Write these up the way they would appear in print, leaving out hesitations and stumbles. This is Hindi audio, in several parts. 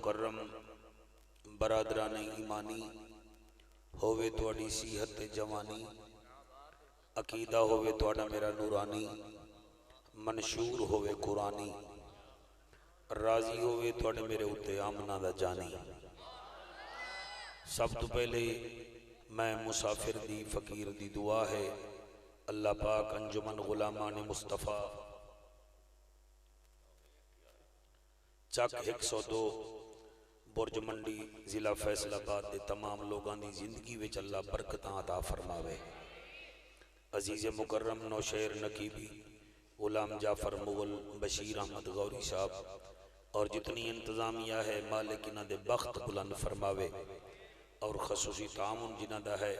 मुकर्रम बरादरान ईमानी होवे तुहाडी सीहत ते जवानी, अकीदा होवे तुहाडा मेरा नूरानी, मंशूर होवे कुरानी, राजी होवे तुहाडे मेरे उत्ते आमना दा जानी। सब तो पहले मैं मुसाफिर दी फकीर दी दुआ है, अल्लाह पाक अंजुमन गुलामान मुस्तफ़ा चक 102 बुरज मंडी जिला फैसलाबाद के तमाम लोगों की जिंदगी में अल्लाह बरकत अता फरमावे। अजीज़ मुकर्रम नौशेर नकीबी गुलाम जाफर मुगल बशीर अहमद गौरी साहब और जितनी इंतज़ामिया है मालिक इन्हां दे बख्त बुलंद फरमावे और खसूसी तामुन जिन्हां दा है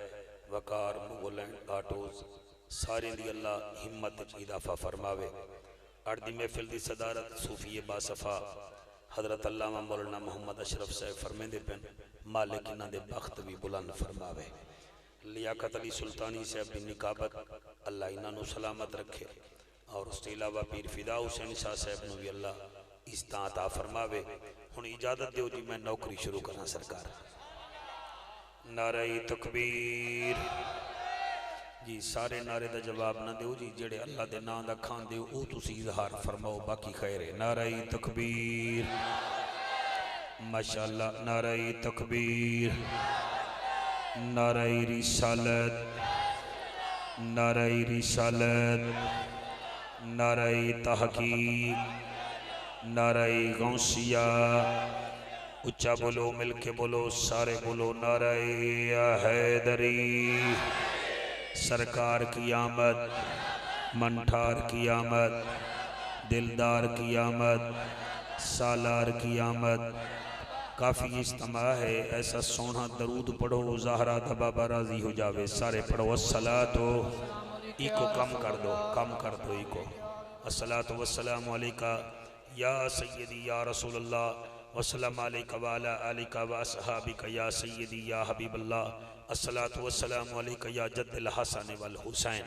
वकार मुगल एंड आटोज सारे दी अल्लाह हिम्मत इजाफा फरमावे। अड़ दी महफिल की सदारत सूफी बासफा हजरत अल्लामा मौलाना मोहम्मद अशरफ साहब फरमेंदे पेन, मालिक इन्हां दे बख्त भी बुलंद फरमावे। लियाकत अली सुल्तानी साहब की निकाबत अल्लाह इन्हों सलामत रखे और उसके अलावा पीर फिदा हुसैन शाह साहब को भी अल्लाह इज़्ज़त अता फरमावे। हुण इजाजत दो जी मैं नौकरी शुरू करा सरकार। नारे तकबीर जी, सारे नारे का जवाब ना दो जी, जेड़े अल्लाह के नाम का खान दो वो तुसी इजहार फरमाओ, बाकी खैर है। नारे तकबीर माशाअल्लाह, नारे तकबीर, नारे रिसालत, नारे रिसालत, नारे तहकीक, नारे गौसिया। उच्चा बोलो, मिलके बोलो, सारे बोलो, नारे हैदरी। सरकार की आमद, मंठार की आमद, दिलदार की आमद, सालार की आमद। काफ़ी इज्तिमा है, ऐसा सोना दरूद पढ़ो ज़हरा दा बाबा राजी हो जावे। सारे पढ़ो अस्सलातो, इको कम कर दो, कम कर दो इको। अस्सलातु वस्सलामु अलैका या सय्यदी या रसूल अल्लाह वस्सलामु अलैका व अला आलिका व अस्हाबिका या सय्यदी या हबीबल्लाह। अस्सलातु वस्सलामु अलैका या जद्दल हसन वल हुसैन।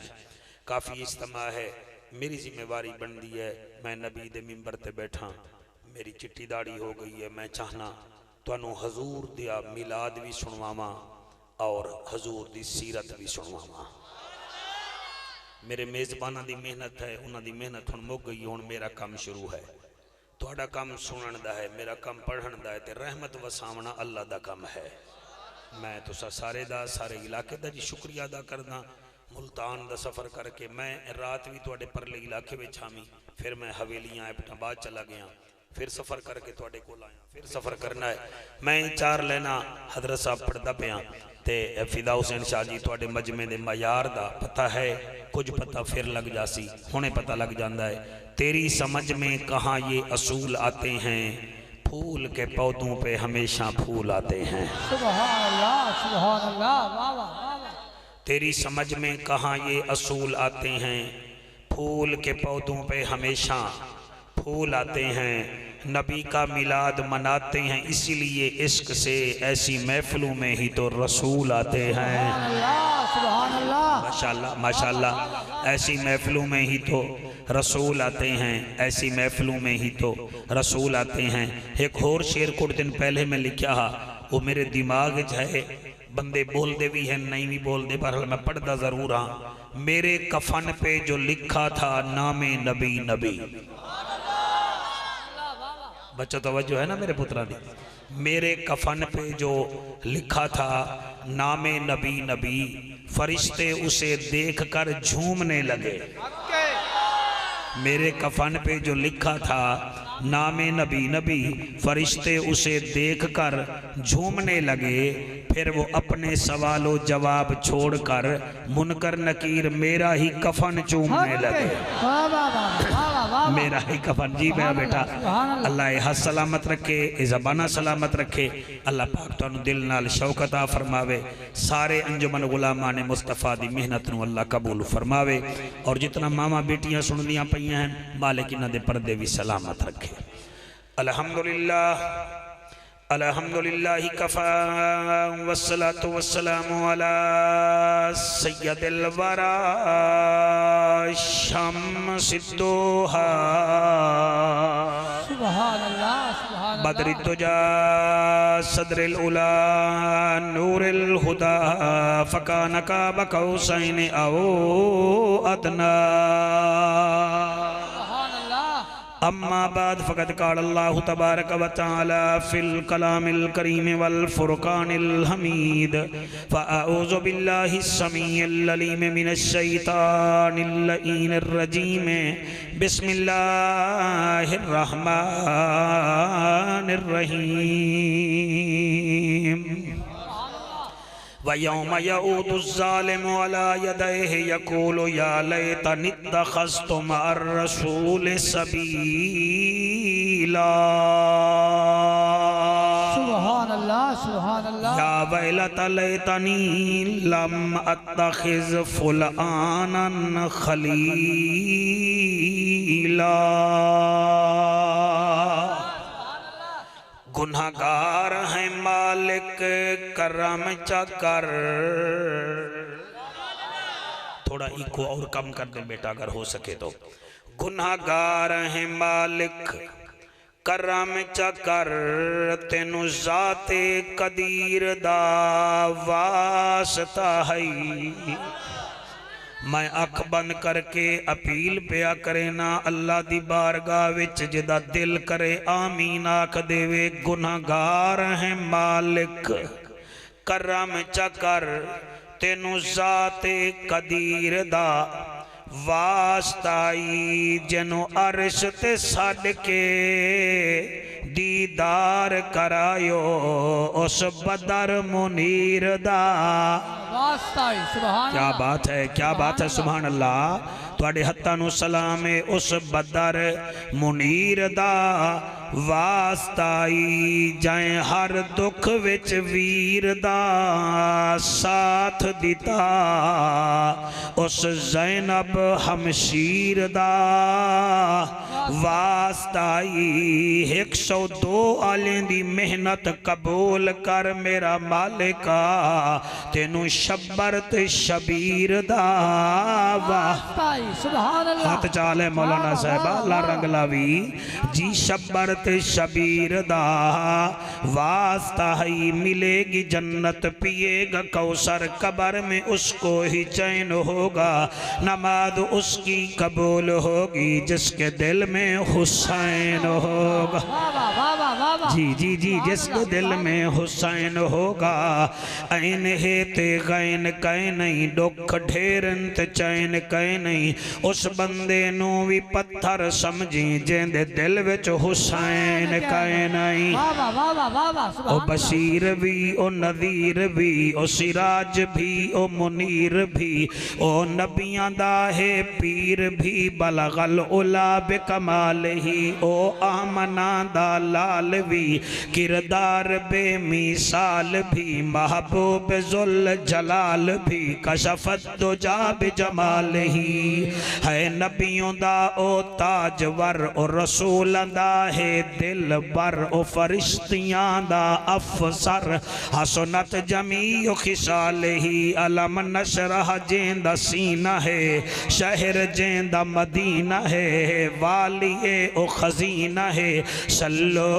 काफ़ी इज्तिमा है, मेरी जिम्मेवारी बनती है, मैं नबी दे मिंबर ते बैठा, मेरी चिट्टी दाढ़ी हो गई है, मैं चाहना तुहानू हजूर दिया मिलाद भी सुनवावां और हजूर दी सीरत भी सुनवावां। मेरे मेज़बाना की मेहनत है, उन्होंने मेहनत हुण मुक गई, हुण मेरा काम शुरू है। तुहाडा काम सुनण दा है, मेरा काम पढ़ण दा है, ते रहमत वसावना अल्लाह दा काम है। मैं तुसा सारे दा, सारे इलाके का जी शुक्रिया अदा करना। मुल्तान का सफ़र करके मैं रात भी तुहाडे परले इलाके में आवी, फिर मैं हवेलियाँ एबटाबाद चला गया, फिर सफ़र करके तुहाडे कोल आया, फिर सफ़र करना है। मैं चार लेना हजरत साहब पढ़दा पिया ते फिदा हुसैन शाह जी तुहाडे मजमे दे मयार दा पता है, कुछ पता फिर लग जासी, हुणे पता लग जाता है। तेरी समझ में कहाँ ये असूल आते हैं, फूल के पौधों पे हमेशा फूल आते हैं। सुभान अल्लाह, सुभान अल्लाह, वाह वाह। तेरी समझ में कहाँ ये असूल आते हैं, फूल के पौधों पे हमेशा फूल आते हैं। नबी का मिलाद मनाते हैं इसीलिए इश्क से, ऐसी महफिलों में ही तो रसूल आते हैं। सुभान अल्लाह, माशाअल्लाह माशाअल्लाह। ऐसी महफिलों में ही तो रसूल आते हैं, ऐसी महफिलों में ही तो रसूल आते हैं। एक और शेर कुछ दिन पहले मैं लिखा हा, वो मेरे दिमाग च है, बंदे बोलते भी हैं नहीं भी बोलते, पर मैं पढ़ता ज़रूर हाँ। मेरे कफन पे जो लिखा था नामे नबी नबी, बच्चों तवज्जो है ना मेरे पुत्रा दी। मेरे कफन पे जो लिखा था नामे नबी नबी, फरिश्ते उसे देखकर झूमने लगे। मेरे कफन पे जो लिखा था नामे नबी नबी, फरिश्ते उसे देखकर झूमने लगे। फिर वो अपने सवालों जवाब छोड़कर मुनकर नकीर मेरा ही कफन चूमने लगे। मेरा ही कफन, जी मैं बेटा, अल्लाह हथ सलामत रखे, ज़बाना सलामत रखे, अल्लाह पाक तुहानू दिल नाल शौक अता फरमावे। सारे अंजुमन गुलामान मुस्तफ़ा दी मेहनत नू अल्लाह कबूल फरमावे और जितना मामा बेटियां सुनदियां पईयां हैं मालिक इन्हां दे पर्दे भी सलामत रखे। अल्हम्दुलिल्लाह अल्हम्दुलिल्लाह कफ़ा वस्सलातु वस्सलामु अला सय्यदिल वरा शम्सिद्दोहा। सुभान अल्लाह, सुभान बदरी तुजा सदरिल उला नूरिल हुदा फकान का बकौसैन औ अदना अम्मा बाद फ़क़द क़ाल अल्लाहु तबारक व तआला फ़िल कलामिल करीम वल फ़ुरक़ानिल हमीद फ़अऊज़ु बिल्लाहिस समीइल अलीम मिनश शैतानिर लईनिर रजीम बिस्मिल्लाहिर रहमानिर रहीम वयौम यऊदुज़्ज़ालिमु अला यदैहि यक़ूलु या लैतनी इत्तख़ज़्तु मअर रसूलि सबीला सुभान अल्लाह सुभान अल्लाह या वैलता लैतनी लम अत्तख़िज़ फुलआनन खलीला गुनाहगार है मालिक करम चकर। थोड़ा इको और कम कर दे बेटा अगर हो सके तो। गुनाहगार है मालिक करम चकर तेनु जाते कदीर दा वास्ता है। मैं अख बंद करके अपील पिया करे ना अल्लाह दी बारगाह विच जिदा दिल करे आमीन आख देवे। गुनाहगार है मालिक करम चकर तेनु जाते कदीर दा वास्ताई जनु अर्श ते छड़ के दीदार करायो उस बदर मुनीर दा वास्ताई। सुभान क्या बात है, क्या बात है, सुभान अल्लाह। तुहाडे हत्थां नूं सलाम है उस बदर मुनीर दा वास्ताई जाए हर दुख विच वीर दा साथ दिता उस ज़ैनब हमशीर दा वास्ताई। 102 आलें दी मेहनत कबूल कर मेरा मालिका तेनू शब्बर ते शबीर दा वास्ताई। सुभान अल्लाह। हाथ चाले मौलाना साहब अल्लाह रंग लावी जी। शब्बर ते शबीर दा वास्ता ही मिलेगी जन्नत पिएगा कौसर कब्र में उसको ही चैन होगा नमाज उसकी कबूल होगी जिसके दिल में हुसैन होगा। जी जी जी जिसके दिल में हुसैन होगा। ऐन है ते गैन कै नहीं दुख ढेरन ते चैन कै नहीं उस बंदे नू भी पत्थर समझी जेंदे दिल विच हुसैन कै नहीं। ओ बशीर भी ओ नज़ीर भी ओ सिराज भी ओ मुनीर भी ओ नबियां दा है पीर भी बलगल उला बेकमाल ही ओ आमना दा लाल भी किरदार बेमिसाल भी महबूब जुल जलाल भी कशफत दुजा बेजमाल ही है नबियों दा ओ ताजवर ओ रसूल दा है दिल बर ओ फरिश्तियां दा अफसर हसनत जमी ओ खिसाल ही अलम नशरह जेंदा सीना है शहर जेंदा मदीना है वालिए ओ खजीना है सल्लो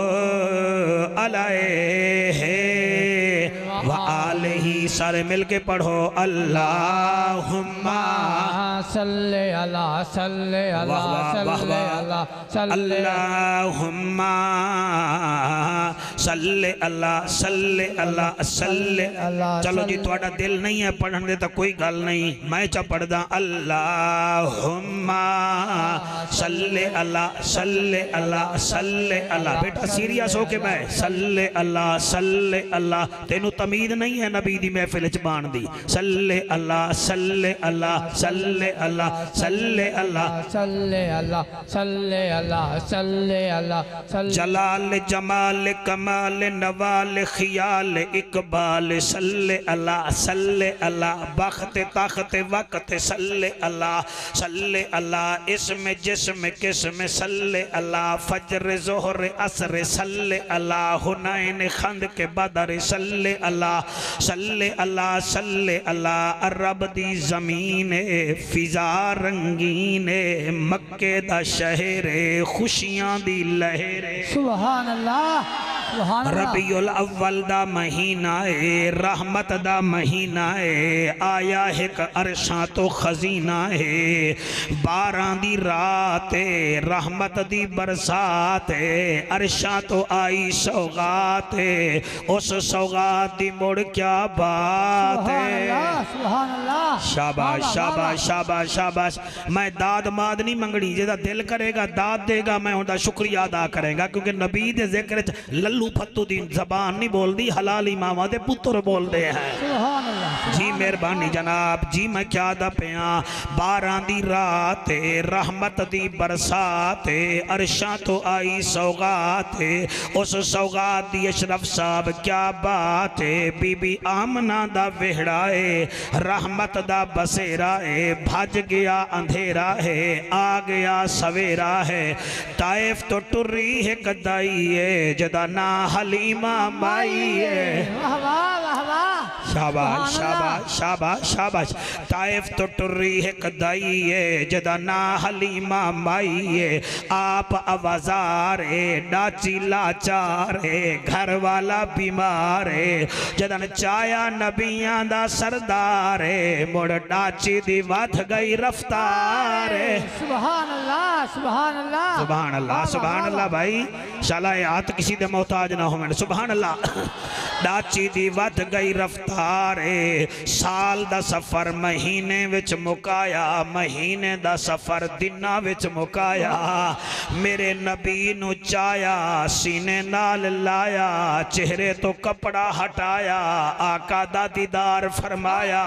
अलैहि व आलिही। सारे मिलके पढ़ो अल्लाहुम्मा सल्ले अला सल्ले अला सल्ले अला अल्लाहुम्मा सल्ले अला सल्ले अला सल्ले। चलो जी थोड़ा दिल नहीं है पढ़ने दे तो कोई गल नहीं मैं चा पढ़दा अल्लाहुम्मा सल्ले अला सल्ले अला सल्ले अला। बेटा सीरियस हो के मैं सल्ले अल्लाह तेनू तमीद नहीं है नबी दी महफिल च बाण दी। सल्ले अल्लाह सल्ले अल्लाह सल्ले अल्लाह सल्ले अल्लाह सल्ले अल्लाह सल्ले अल्लाह सल्ले अल्लाह। जलाल जमाल कमाल जलाल नवाल खियाल इकबाल सल्ले अला बख्त ताकत वक्त सल्ले अला इसमें जिसमें किसमें सल्ले अला फजर ज़ोहर असर सल्ले अला हुनैन खंद के बदर सल्ले अला अरब दी ज़मीन फिजा रंगीन मक्के दा शहर खुशियां दी लहर सुभान अल्लाह सुभान अल्लाह। रबीउल अव्वल दा महीना है रहमत दा महीना है आया एक अरशा तो खजीना है 12 दी रात है रहमत दी बरसात है अरशा तो आई सौगात है उस सौगात दी मुड़ क्या बात है। सुभान अल्लाह शाबाश शाबाश शाबाश शाबाश। मैं दाद माद नहीं मंगनी जेदा दिल करेगा दाद देगा मैं उनका शुक्रिया अदा करेगा क्योंकि नबी दे जिक्र च लल्लू फत्तू दी जबान नहीं बोलती हलाली मामा दे पुत्र बोलते हैं। सुभान अल्लाह जी मेहरबानी जनाब जी मैं क्या दा पिया 12 दी रात रहमत दी बरसात अरशा तो आई सौगात उस सौगात दी अशरफ साहब क्या बात है बीबी आमना दा वेहड़ा है रहमत दा बसेरा है भज गया अंधेरा है आ गया सवेरा है ताइफ तो टुर्री है कदाई है जदा ना हलीमा माई है। वाह वाह वाह वाह शाबाश शाबाश शाबाश शाबाश। ताइफ तो टुर्री है कदाई है जदा ना हलीमा माई है आप आवाजार है डाची लाचार है घर वाला बीमार है जदन चाया नबियां दा सरदार है मुड़ डाची दी वध गई रफ्तार है। सुभान अल्लाह सुभान अल्लाह सुभान अल्लाह सुभान अल्लाह भाई शाला हाथ किसी दे मोहताज ना हो। सुभान अल्लाह डाची दी वध गई रफ्तार साल दा सफर महीने विच मुकाया महीने दा सफर दिना विच मुकाया मेरे नबी नु चाया सीने नाल लाया चेहरे तो कपड़ा हटाया आका दा दीदार फरमाया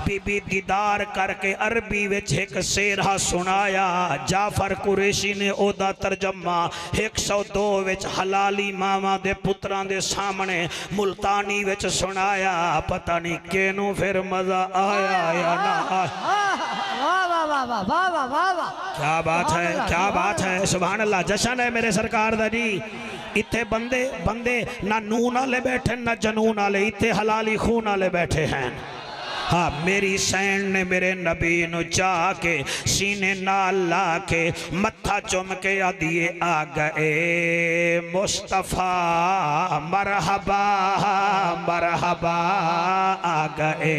बीबी दीदार करके अरबी विच एक सेरा सुनाया जाफर कुरैशी ने ओदा तर्जमा 102 विच हलाली मामा दे पुत्रां दे सामने मुल्तानी विच सुनाया पता नहीं केनू फिर मजा आया या ना आया। वाह वाह वाह वाह वाह वाह वाह वाह क्या बात है क्या बात है सुभान अल्लाह जश्न है मेरे सरकार दा जी। इत्थे बंदे बंदे ना नून वाले बैठे ना जनून वाले इत्थे हलाली खून वाले बैठे हैं। हाँ मेरी सैन ने मेरे नबी नु चाह के सीने नाल ला के मत्था चुम के आदिए आ गए मुस्तफ़ा मरहबा मरहबा आ गए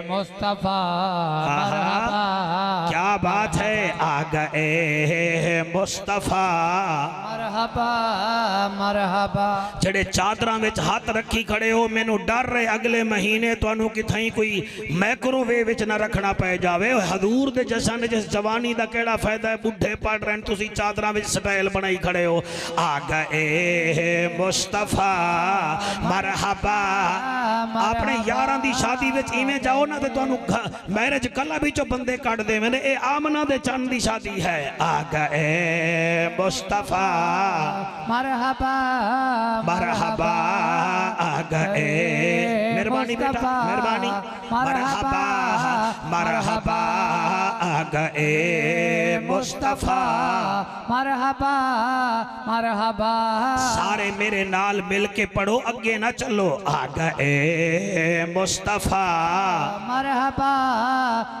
मुस्तफ़ा मरहबा क्या बात है आ गए मुस्तफ़ा मरहबा मरहबा। जड़े चादरां विच हाथ रखी खड़े हो मैनू डर रहे अगले महीने तुहानू किथाई कोई माइक्रोवेव विच ना रखना पै जावे। हजूर दे जशन जिस जवानी दा केड़ा फायदा है बुढ़े पड़ रहे तुसी चादरां विच स्टाइल बनाई खड़े हो। आ गए मुस्तफ़ा मरहबा। अपने यारां दी शादी विच इवें जाओ ना ते तुहानू मैरिज कला विचों बंदे कट देवे ने। ए आमना दे चंद दी शादी है। आ गए मुस्तफ़ा मरहबा मरहबा आ गए। मेहरबानी बेटा मेहरबानी मरहबा मरहबा आ गए मुस्तफ़ा मरहबा मरहबा। सारे मेरे नाल मिल के पढ़ो अगे ना चलो। आ गए मुस्तफ़ा मरहबा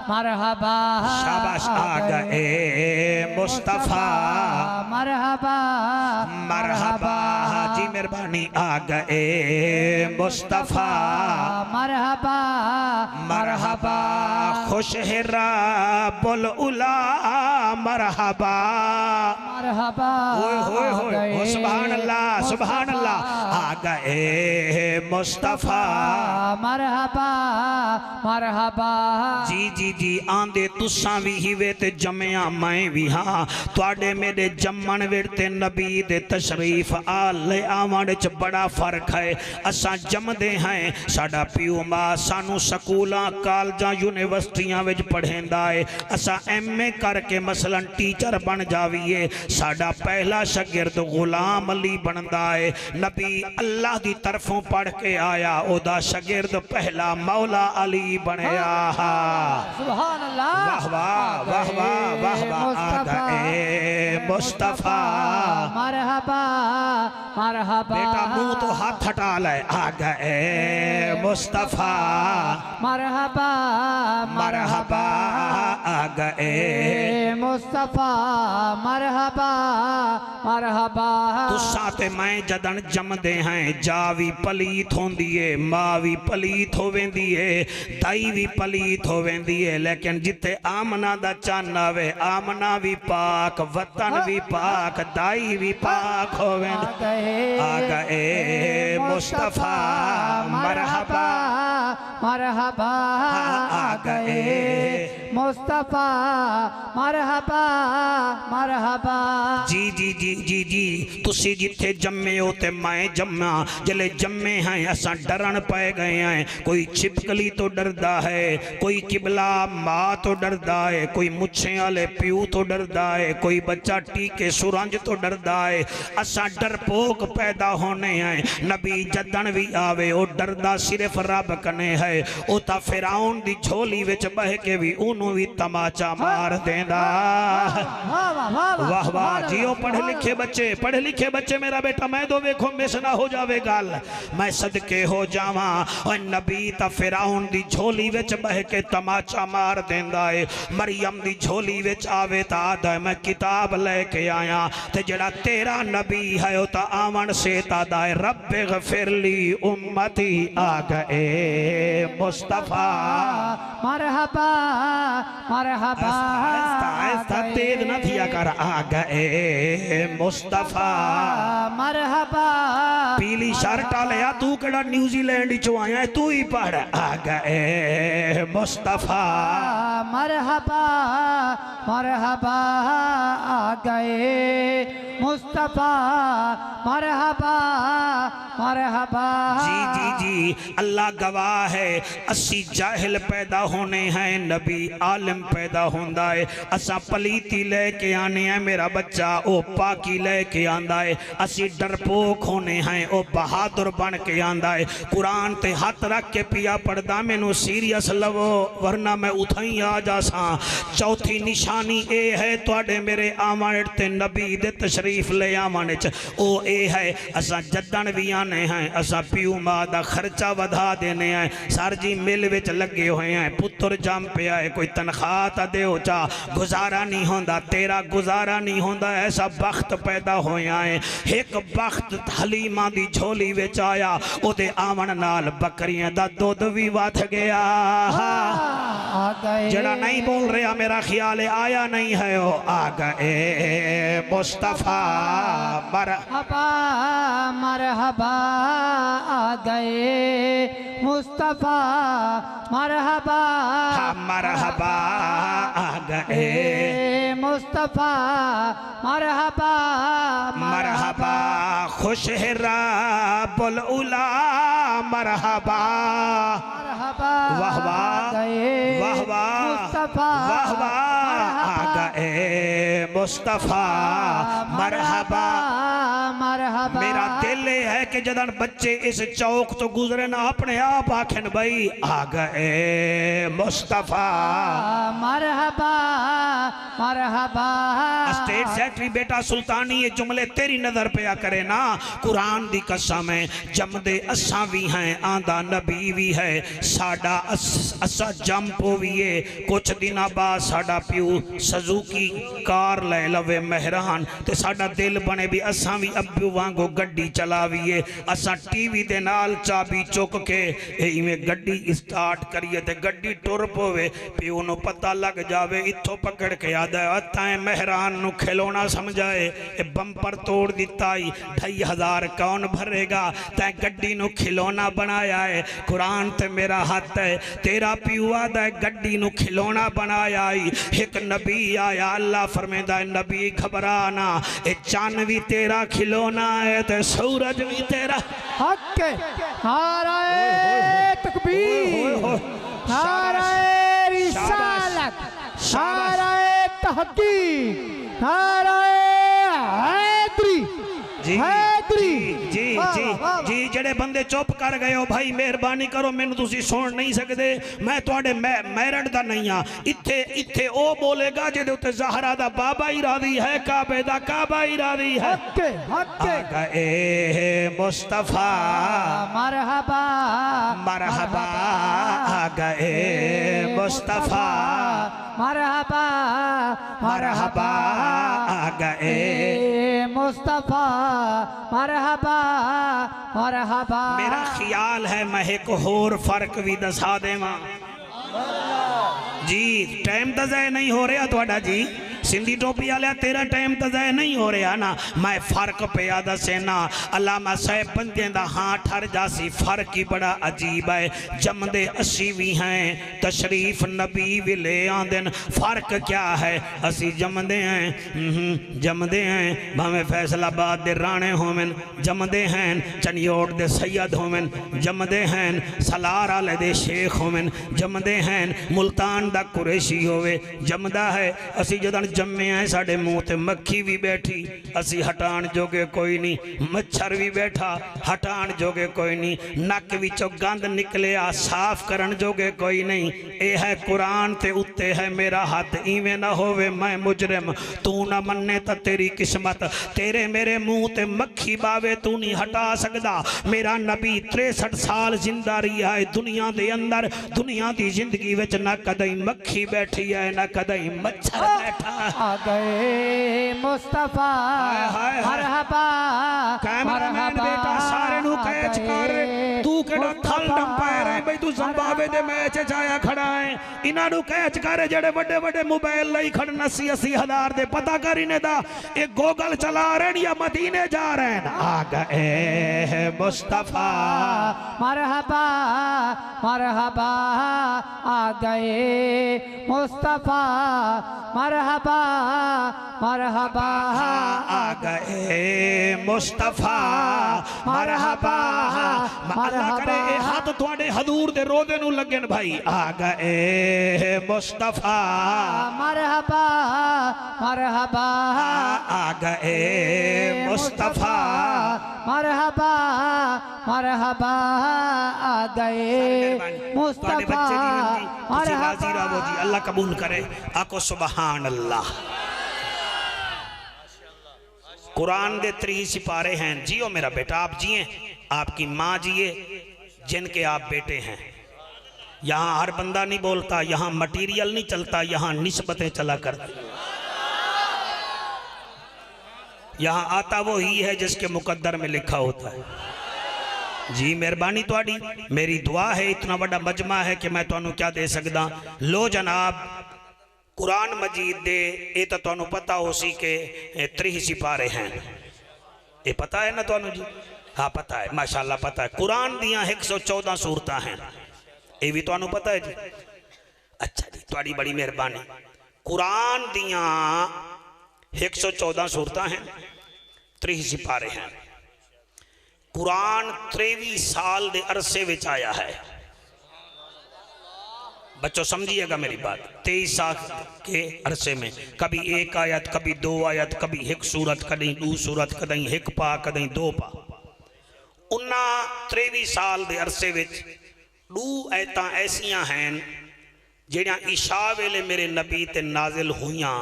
मरहबा। शाबाश आ गए मुस्तफ़ा मरहबा मरहबा जी मेहरबानी आ गए मुस्तफ़ा मरहबा मरहबा। खुश है रब्बुल उला मरहबा मरहबा। ओए होए होए सुभान अल्लाह आ गए मुस्तफा मरहबा मरहबा जी जी जी आंदे तुसा भी हिवे ते जमया मैं भी हाँ तुहाडे मेरे जम्मन विच ते नबी दे तशरीफ आले आवन च बड़ा फर्क है असां जमदे हैं साडा पिओ मां सानू स्कूलां कॉलेजां यूनिवर्सिटियां विच पढ़ेंदा है असां MA करके मसलन टीचर बन जावीए साडा पहला शागिर्द गुलाम अली बनदा है नबी अल्लाह दी तरफों पढ़ के आया ओदा शागिर्द पहला मौला अली बनया सुभान अल्लाह वाह वाह वाह वाह वाह आ गए मुस्तफा मरहबा मरहबा बेटा मुंह तो हाथ हटा ले आ गए मुस्तफा मरहबा मरहबा आ गए मुस्तफा मरहबा मरहबा तुसा ते मैं जदन जमदे हैं जा भी पलीत होंदी है मां भी पलीत होवेंदी है दाई भी पलीत होवेंदी है लेकिन जिथे आमना दा चन्न आवे आमना भी पाक वतन भी पाक दाई भी पाक होवेंदी आ गए मुस्तफा मरहबा मरहबा आ गए मुस्तफा मरहबा मरहबा जी जी जी जी जी तुसी जिथे जम्मे हो ते मैं जम्मा जले जम्मे हैं असा डरन पै गए हैं कोई छिपकली तो डरदा है कोई किबला माँ तो डरदा है कोई मुच्छे वाले प्यू तो डरदा है कोई बच्चा टीके सुरंज तो डरदा है असा डरपोक पैदा होने हैं नबी जदन भी आवे ओ डरदा सिर्फ रब कने है ओ ता फिरौन दी झोली विच बह के भी उन्हों भी तमाचा मार देंदा वाह वाह जियो पढ़े लिखे बच्चे मेरा बेटा मैं दो वेखो मिस ना हो जावे गल मैं सदके हो जावा और नबी ता फिरौन दी झोली विच बह के तमाचा मार देंदा है मरियम दी झोली विच आवे ता आदा मैं किताब लेके आया ते जड़ा तेरा नबी है ओ ता आवन से तादा है रब्बे गफिरली उम्मती आ गए मुस्तफा मरहबा मरहबा आहिस्ता तेज न थिया कर आ गए मुस्तफा मरहबा पीली शर्ट लिया तू केड़ा न्यूजीलैंड चो आया तू ही पढ़ आ गए मुस्तफा मरहबा मरहबा आ गए मुस्तफा मरहबा मरहबा जी जी जी अल्लाह गवाह है 80 जाहिल पैदा होने हैं नबी आलिम पैदा होंदा है असा पलीती लेके आने हैं मेरा बच्चा ओ पाकी लेके आंदा है असी डरपोक होने हैं ओ बहादुर बन के आंदा है कुरान ते हाथ रख के पिया पढ़दा मैनू सीरियस लवो वरना मैं उठाई आ जासा चौथी निशानी ए है तुहाडे मेरे आवन ते नबी दे तशरीफ ले आवन च ओ ए है असा जदन भी आने हैं असा प्यू मां दा खर्चा वधा देने हैं सर जी मिल विच लगे हुए हैं पुत्र जम पिया है कोई तनख्वाह ता देओ चा गुजारा नहीं होंदा तेरा गुजारा नहीं होंदा ऐसा वक्त पैदा होया है एक वक्त हलीमा दी झोली विच आया ओदे आवन नाल बकरियां दा दुध भी वध गया जड़ा नहीं बोल रहा मेरा ख्याल है आया नहीं है ओ आ गए मुस्तफा मरहबा मरहबा आ गए मुस्तफा मरहबा मरहबा आ गए मुस्तफा मरहबा मरहबा खुश है रब्बुल उला मरहबा वाह वाह वाह वाह मुस्तफा वाह वाह आ गए मुस्तफा मरहबा मरहबा मेरा दिल है कि जदन बच्चे इस चौक तो गुजरे ना अपने आप आखन भाई आ गए मुस्तफा मरहबा मरहबा स्टेट सेक्रेटरी बेटा सुल्तानी ये जुमले तेरी नजर पे आ करे ना कुरान दी कसम है जमदे असा भी हैं आंदा नबी भी है साडा असा जंपो भी है कुछ दिन बाद साडा प्यू सजुकी कार ले लवे मेहरान ते साडा दिल बने भी असा भी प्यो वांगो गड्डी चलावीए असा टीवी दे नाल चाबी चुक के इवें गड्डी स्टार्ट करिए ते गड्डी टुर पवे प्यो नु पता लग जावे इत्थों पकड़ के आदा तैं मेहरान नु खिलौना समझाए बंपर तोड़ दिता 2500 कौन भरेगा तैं गड्डी नु खिलौना बनाया है कुरान ते मेरा हाथ है तेरा प्यो आदा गड्डी नु खिलौना बनाया एक नबी आया अल्लाह फरमांदा है नबी घबराना ए चांद भी तेरा खिलौना है ते सूरज भी तेरा हक है नारे तकबीर नारे रिसालत नारे तहकीक नारे हैदरी जी हैदरी जी जी जी जड़े बंदे चुप कर गए हो भाई मेहरबानी करो मैनू तुसी सुन नहीं सकते मैं तुहाडे मैरिड दा नहीं हाँ इत्थे इत्थे ओ बोलेगा जिहदे उत्ते ज़हरा दा बाबा ही राजी है काबे दा काबा ही राजी है आका ए मुस्तफा मरहबा मरहबा आका ए मुस्तफा मरहबा मरहबा आका ए मुस्तफा मरहबा मरहबा मेरा ख्याल है मैं एक होर फर्क भी दसा देवा जी टाइम तो ज़ाय नहीं हो रहा थोड़ा जी सिंधी टोपी वाले तेरा टाइम तो ज़ाय नहीं हो रहा ना मैं फर्क पिया दसेना अल्लामा साहब बंदे दा हाँ ठर जासी फर्क ही बड़ा अजीब है जमदे असी भी हैं तशरीफ नबी भी ले आंदन फर्क क्या है असी जमदे हैं भावें फैसलाबाद दे राणे होवन जमदे हैं चनियोट दे सैयद होवन जमदे हैं सलार वाले दे शेख होवन जमदे हैं मुल्तान दा कुरैशी होवे जमदा है असी जदन जम्मे हैं साढ़े मुँह ते मक्खी भी बैठी असी हटान जोगे कोई नहीं मच्छर भी बैठा हटान जोगे कोई नहीं नक विचों गंद निकले आ साफ करन जोगे कोई नहीं ए है कुरान ते उत्ते है मेरा हाथ इवें ना होवे मैं मुजरिम तू ना मन्ने तो तेरी किस्मत तेरे मेरे मुँह ते मक्खी बावे तू नहीं हटा सकदा मेरा नबी 63 साल जिंदा रहा है दुनिया दे अंदर दुनिया की जिंदगी विच ना कदई मक्खी बैठी है ना कदई मच्छर बैठा आ गए मुस्तफा मरहबा कैमरामैन बेटा सारे नु कैच कर तू केड़ा थल डंपायर है भाई तू जिम्बाब्वे दे मैच च आया खड़ा है इना नु कैच कर जेड़े बड़े बड़े मोबाइल लई खड़न 80 हजार दे पता कर इने दा ए गूगल चला रहे या मदीने जा रहे हैं आ गए मुस्तफा मरहबा मरहबा आ गए मुस्तफा मरहबा मरहबा आ गए मुस्तफा मरहबा अल्लाह करे ए हाथ तुहाडे हजूर दे रोदे नु लगन भाई आ गए मुस्तफा मरहबा मरहबा आ गए मुस्तफा मरहबा मरहबा आ गए मुस्तफा मरहबा जी अल्लाह कबूल करे आको सुबहान अल्लाह कुरान दे 3 सिपारे हैं जियो मेरा बेटा आप जिए आपकी माँ जिए जिनके आप बेटे हैं यहाँ हर बंदा नहीं बोलता यहाँ मटीरियल नहीं चलता यहाँ निस्बतें चला करती यहाँ आता वो ही है जिसके मुकद्दर में लिखा होता है जी मेहरबानी थोड़ी मेरी दुआ है इतना बड़ा मजमा है कि मैं तुहानू क्या दे सकदा लो जनाब कुरान मजीद दे ये तो तुहानू पता हो सी के 3 सिपारे हैं ये पता है ना तुहानू जी हाँ पता है माशाल्लाह पता है कुरान दियाँ 114 सूरतां हैं ये भी तुहानू पता है जी अच्छा जी थोड़ी बड़ी मेहरबानी कुरान दियाँ 114 सूरतां हैं 3 सिपारे हैं कुरान 23 साल दे अरसे विच आया है बच्चों समझिएगा मेरी बात 23 साल के अरसे में कभी 1 आयत कभी 2 आयत कभी 1 सूरत कभी 2 सूरत कभी 1 पा कभी 2 पा उन्ना 23 साल दे अरसे विच 2 आयतां ऐसियां हैं जिहड़ियां इशा वेले मेरे नबी ते नाजिल हुईयां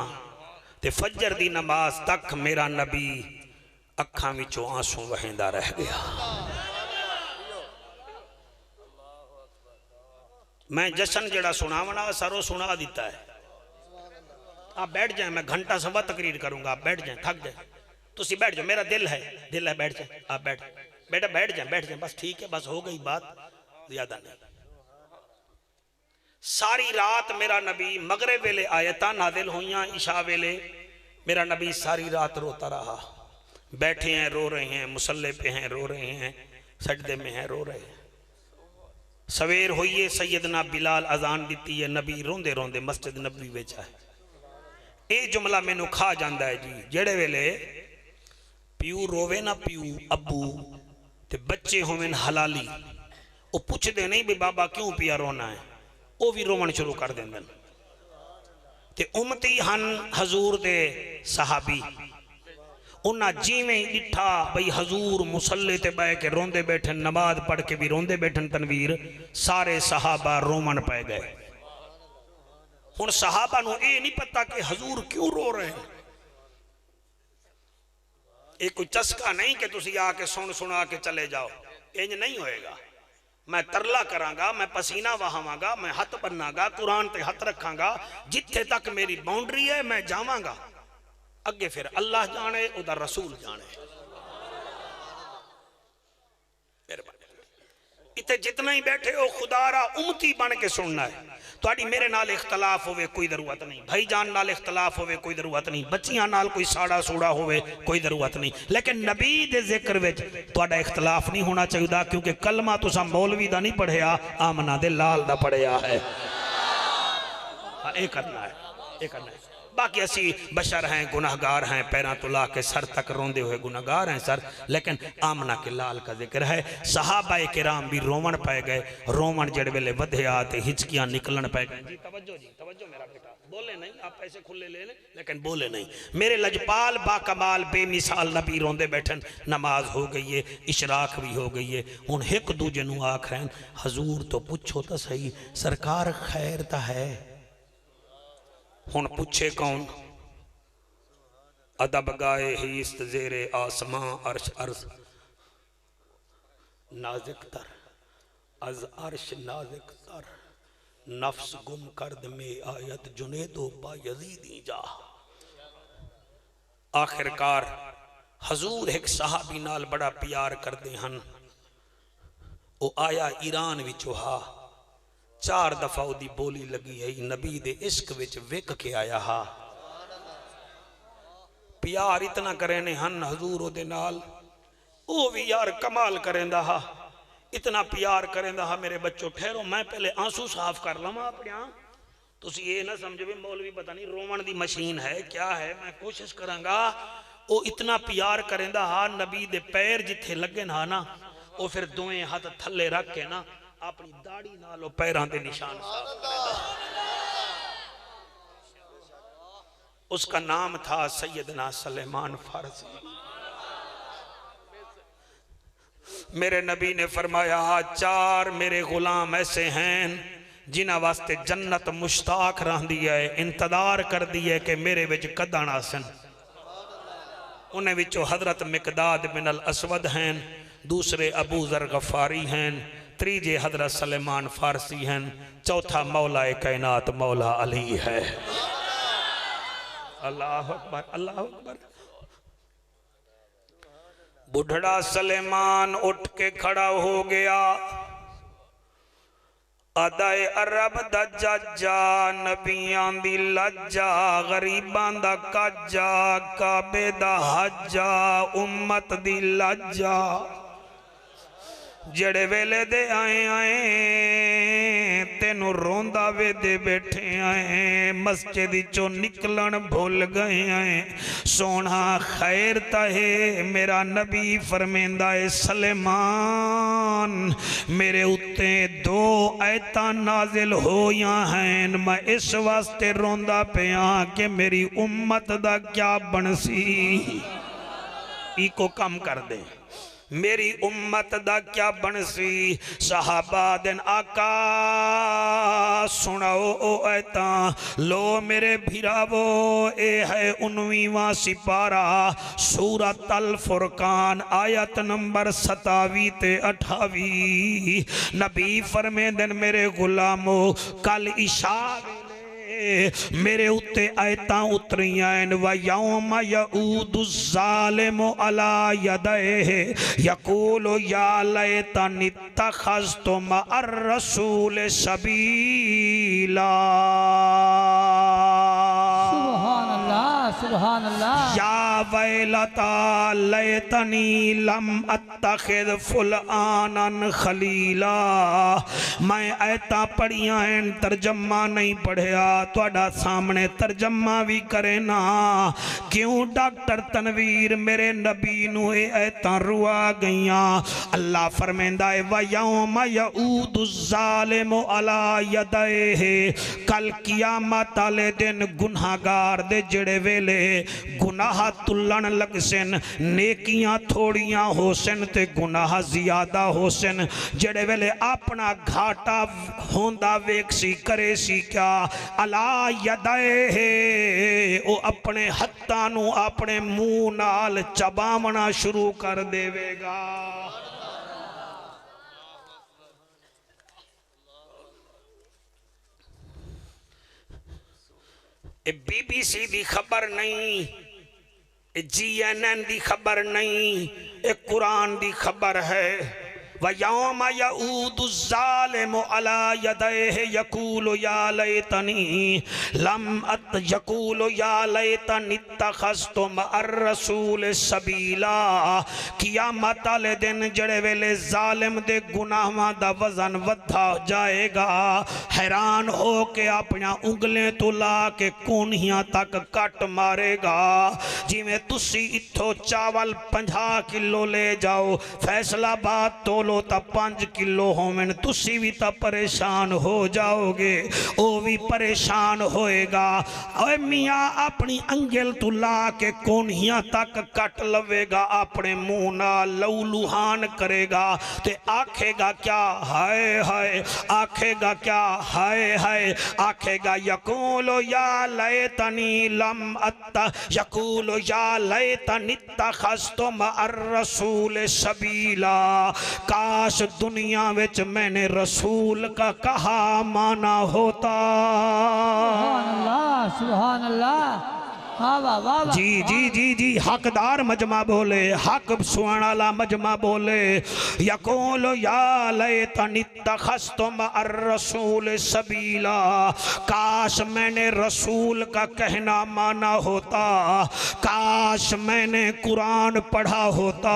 ते फजर दी नमाज तक मेरा नबी अखां विचों आंसू वहेंदा रह गया मैं जशन जड़ा सुनावना सारो सुना दिता है आप बैठ जाए मैं घंटा सवा तकरीर करूंगा आप बैठ जाए थक जाए तुसी बैठ जाओ, मेरा दिल है बैठ जाए, आप बैठ बेटा, बैठ जाए बस, ठीक है, बस हो गई बात, ज्यादा नहीं। सारी रात मेरा नबी, मगरिब वेले आयता नादिल हुईयां, इशा वेले मेरा नबी सारी रात रोता रहा। बैठे हैं रो रहे हैं, मुसल्ले पे हैं रो रहे हैं, सजदे में हैं रो रहे हैं। सवेर हुई है, सैयदना बिलाल अजान दी है, नबी रोंदे रोंदे मस्जिद नबवी विच है। ये जुमला मैनू खा जाता है जी, जेड़े वेले प्यू रोवे ना, प्यू अबू ते बच्चे होवे हलाली, वो पुछते नहीं भी बाबा क्यों पिया रोना है, वो भी रोवन शुरू कर देंगे। ते उम्मती हन हजूर दे सहाबी, उन्हें जिमें ही डिठा बई हजूर मुसल्ले ते बह के रोंदे बैठन, नमाज पढ़ के भी रोंदे बैठन, तनवीर सारे सहाबा रोमन पै गए। हुण सहाबा नूं ये नहीं पता कि हजूर क्यों रो रहे हैं। ये कोई चस्का नहीं कि तुसी आके सुना के चले जाओ, इंज नहीं होएगा। मैं तरला करांगा, मैं पसीना वहावांगा, मैं हथ बन्नागा, कुरान ते हथ रखांगा, जिथे तक मेरी बाउंड्री है मैं जावांगा, अगे फिर अल्लाह जाने, उदा रसूल जाने। इतने जितना ही बैठे हो खुदारा उम्मती बन के सुनना है। तुहाडी मेरे नाल इख्तलाफ होवे कोई जरूरत नहीं, भाई जान नाल इख्तलाफ होवे कोई जरूरत नहीं, बच्चियां नाल कोई साड़ा सूड़ा होवे कोई जरूरत नहीं, लेकिन नबी दे जिक्र विच तुहाडा इख्तलाफ नहीं होना चाहिए, क्योंकि कलमा तुसा मौलवी दा नहीं पढ़िया, आमना दे लाल दा पढ़िया है। ये करना है, ये करना है। बाकी असी बशर हैं, गुनाहगार हैं, पैरों तो ला के सर तक रोंदे हुए गुनाहगार हैं सर, लेकिन आमना के लाल का जिक्र है। सहाबा किराम भी रोवन पै गए, रोवन जड़ वेले वधिया ते हिचकियां निकलन पै गए। जी तवज्जो मेरा बेटा, बोले नहीं, आप पैसे खुले ले लें लेकिन बोले नहीं। मेरे लजपाल बाकमाल बेमिसाल नबी रोंदे बैठन, नमाज हो गई है, इशराक भी हो गई है। हुण एक दूजे नूं आख रहे हजूर तो पुछो तो सही, सरकार खैर ता है। हुण पूछे कौन? अदब गाए हीस्त जेरे आसमां अर्श अर्श नाजिक तर, अज अर्श नाजिक तर, नफ्स गुम करद में आयत जुनेदो बा यजीदी जा। आखिरकार हजूर एक सहाबी नाल बड़ा प्यार करते हैं। वो आया ईरान विचों, हा 4 दफा उदी बोली लगी है, नबी दे इश्क विच विक के आया हा। प्यार इतना करेने हन हजूर ओदे नाल, ओ भी यार कमाल करेंदा हा, इतना प्यार करेंदा हा। मेरे बच्चों ठहरो, मैं पहले आंसू साफ कर लवां अपने। तुसी ये ना समझो भी मौलवी पता नहीं रोवन दी मशीन है क्या है, मैं कोशिश करांगा। ओ इतना प्यार करेंदा हा, नबी दे पैर जिथे लगे ना ना, ओ फिर दोवें हाथ थल्ले रख के ना अपनी दाढ़ी नाल पैरों के निशान साफ करेगा। उसका नाम था सैयदना सलेमान फारसी। मेरे नबी ने फरमाया 4 मेरे गुलाम ऐसे हैं जिन्हां वास्ते जन्नत मुश्ताक रहंदी है, इंतजार कर दी है कि मेरे विच कदण आसन। उन्हें विचों हजरत मिकदाद बिन अल असवद हैं, दूसरे अबू जर गफारी हैं, तीजे हजरत सलेमान फारसी हैं, चौथा मौला कायनात मौला अली है। अल्लाह अकबर, अल्लाह अकबर। बुढ़ड़ा सलेमान उठ के खड़ा हो गया, अदाए अरब दा जज्जा, नबियां दी लज्जा, गरीबां दा काजा, काबे दा हज्जा, उम्मत दी लज्जा। जड़े वेले दे आए आए तेनू रोंदा वे दे बैठे आए, मस्जिद चो निकलन भूल गए आए। सोना खैर ताहे मेरा नबी फरमेंदा है, सलेमान मेरे उत्ते 2 आयतां नाजिल होइयां हैं, मैं इस वास्ते रोंदा पिया कि मेरी उम्मत दा क्या बनसी। इको कम कर दे, मेरी उम्मत दा क्या बनसी। सहाबा दिन आका सुनाओ ओ ऐता, लो मेरे भिरावो ए है 19वां सिपारा सूरत अल फुरकान आयत नंबर 27 ते 28। नबी फरमेंदन मेरे गुलामो कल इशा मेरे उत्ते आयतां उतरियां व यौम यऊदु ज़ालिमु अला यदैहि यक़ूलु या लैतनी इत्तख़ज़्तु मअर रसूल सबीला। सुभान अल्लाह, सुभान अल्लाह। या वैलता लैतनी लम अत्तखिज़ फुलआनन खलीला। मैं आयतां पढ़ियां हैं, तर्जमा नहीं पढ़िया, तुहाडा सामने तर्जमा भी करे ना। क्यों डॉक्टर तनवीर मेरे नबी नूं ये आयतां रुआ गईयां। अल्लाह फरमांदा है व यौम यऊदु ज़ालिमु अला यदैहि, कल कियामत वाले दिन गुनाहगार दे जेड़े वेले गुनाह तुलन लग सन, नेकियां थोड़ियां हो सन ते गुनाह ज्यादा हो सन, जेड़े वेले अपना घाटा होंदा वेख सी करे सी क्या, अला यदैहि ओ अपने हत्थां नूं अपने मुंह नाल चबावना शुरू कर देवेगा। BBC दी खबर नहीं, GNN दी खबर नहीं, एक कुरान दी खबर है। व यौम यऊदु ज़ालिमु अला यदैहि यक़ूलु या लैतनी लम यक़ूलु या लैतनी इत्तख़ज़्तु मअर रसूल सबीला। कियामत वाले दिन जड़े वेले जालिम दे गुनाहां दा वजन वधा जाएगा, हैरान हो के अपना उंगलें तो ला के कोनियां तक कट मारेगा। जिवें तुसी इत्थों चावल 50 किलो ले जाओ, फैसलाबाद तोलो तो 5 किलो होवन, तुसी भी तो परेशान हो जाओगे, वो भी परेशान होएगा। ओए मियाँ अपनी अंगल तू ला के कोनियां तक कट लवेगा, अपने मुंह नाल लहू लुहान करेगा ते आखेगा क्या हाय हाय, आखेगा क्या हाय हाय, आखेगा यक़ूलु या लैतनी लम अत्ता, यक़ूलु या लैतनी इत्तख़ज़्तु मअर रसूल सबीला। काश दुनिया विच मैंने रसूल का कहा माना होता। सुभान अल्लाह, सुभान अल्लाह। जी जी जी जी, हकदार मजमा बोले, हक सुनाने वाला मजमा बोले। यक़ूलु या लैतनी इत्तख़ज़्तु मअर रसूल सबीला। काश मैंने रसूल का कहना माना होता, काश मैंने कुरान पढ़ा होता,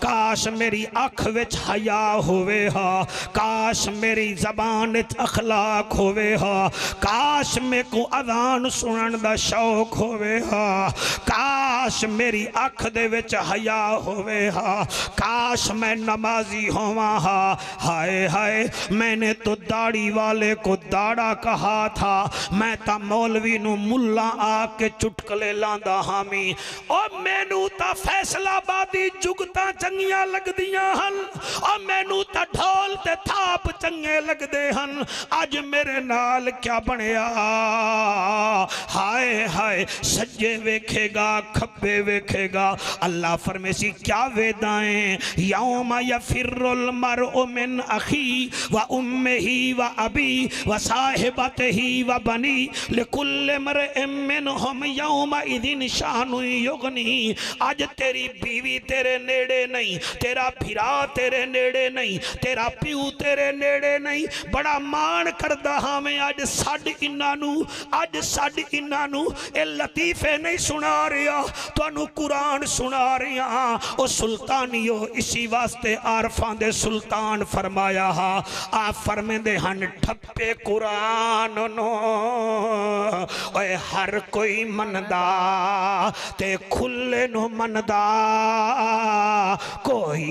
काश मेरी अख विच हया होवे हा, काश मेरी जबान विच अखलाक होवे हा, काश मेरे को अज़ान सुनन दा शौक होवे हा, काश मेरी अख दे विच हया होवे हा, काश मैं नमाजी होवा हा। हाय हाय, मैंने तो दाढ़ी वाले को दाढ़ा कहा था, मैं ता मौलवी नू मुल्ला आके चुटकले लांदा हामी। और मैनू ता फैसलाबादी जुगतां चंगियां लगदियां हन, और मैनू ता ढोल ते थाप चंगे लगदे हन। अज मेरे नाल क्या बनया। हाय हाय, सज्जे वेखेगा खब्बे वेखेगा। अल्लाह फरमेसी क्या वेदाएं, यौम यफिरुल मरउ मिन अखी व उम्मिही व अबी व साहिबतिही व बनी लिकुल्लि मरइम मिनहुम यौम इदिन शानुन युगनी। आज तेरी बीवी तेरे नेड़े नहीं, तेरा भिरा तेरे नेड़े नहीं, तेरा प्यू तेरे नेड़े नहीं। बड़ा मान करदा हां मैं अज साड इन्हां नू, अज साड इन्हां नू ए लतीफे नहीं सुना रहा, तुहानू कुरान सुना रहा। ओ सुल्तानियो, इसी वास्ते आरफां दे सुल्तान फरमाया हा, आप फरमेंदे हन ठप्पे कुरान नो ओए हर कोई मनदा ते खुले नु मनदा कोई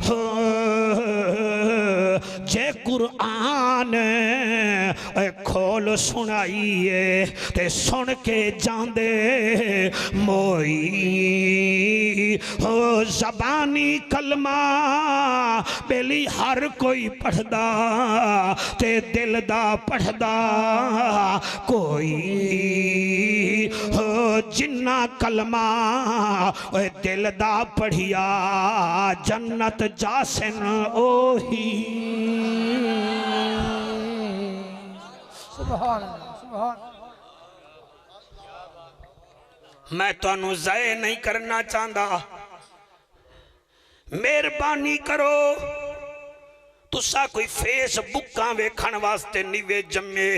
हो। जे कुरान खोल सुनाइए ते सुन के जांदे मोई हो। जबानी कलमा बेली हर कोई पढ़दा ते दिल दा पढ़दा कोई हो। जिन्ना कलमा दिल दा पढ़िया जन्नत जासन ओही। सुभान अल्लाह सुभान। मैं तुहानू ज़ाये नहीं करना चाहता, मेहरबानी करो तुसा कोई फेसबुकां वेखण वास्ते नहीं वे जम्मे,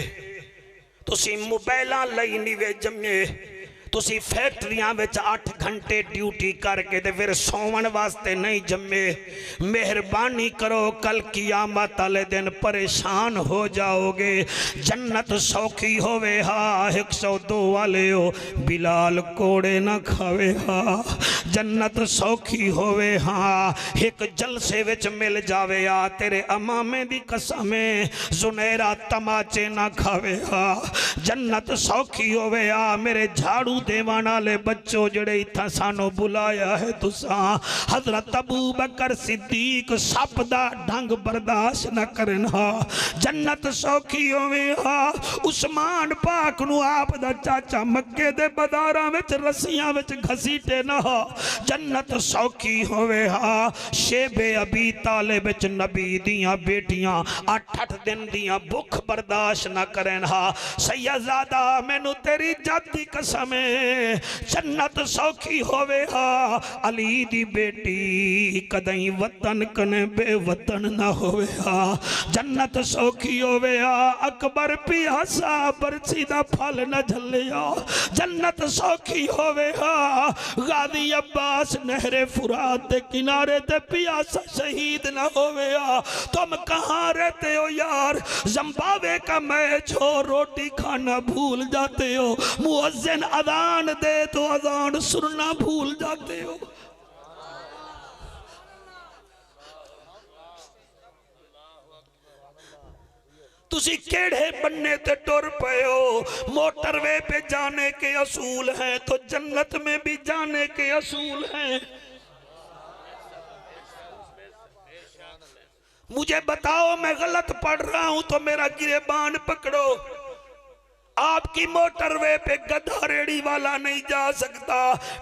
तुसी मोबाइलां लई नहीं वे जम्मे, तुसी फैक्ट्रियां विच 8 घंटे ड्यूटी करके ते फिर सोवन वास्ते नहीं जम्मे। मेहरबानी करो कल कियामत वाले दिन परेशान हो जाओगे। जन्नत सौखी होवे हा 102 वाले हो बिलाल कोड़े ना खावे हा। जन्नत सौखी होवे हाँ एक जलसे विच मिल जावे आ तेरे अमामे दी कसम जुनेरा तमाचे ना खावे हा। जन्नत सौखी होवे आ मेरे झाड़ू देवान वाले बच्चों जड़े इतना सानू बुलाया है तुसा। हजरत अबू बकर सिद्दीक सप दा ढंग बर्दाश्त न करना। जन्नत सौखी होवे हा उस्मान पाक नु आप दा चाचा मक्के दे बाजारां विच रस्सियां विच घसीटे ना। जन्नत सौखी होवे हा शेबे अबी तालिब विच नबी दियां बेटियां 8-8 दिन दियां भुख बर्दाश्त न करन हा। सैयदजादा मैनू तेरी जात दी कसम जन्नत सौखी होवे हा अली दी बेटी कदई वतन कने बेवतन ना होवे हा। जन्नत सौखी होवे हा अकबर पियासा बरसी दा फल न झलिया। जन्नत सौखी होवे हा गाजी अब्बास नहरे फुरात दे किनारे ते पियासा शहीद ना होवे हा। तुम कहाँ रहते हो यार? ज़िम्बाब्वे का मैच हो रोटी खाना भूल जाते हो, मुअज्जिन अजान दे तो अजान सुनना भूल जाते हो। तुसी केड़े बनने ते टुर पे हो? मोटरवे पे जाने के असूल हैं तो जन्नत में भी जाने के असूल हैं। मुझे बताओ मैं गलत पढ़ रहा हूं तो मेरा गिरेबान पकड़ो। आपकी मोटरवे पे गधा रेड़ी वाला नहीं जा सकता,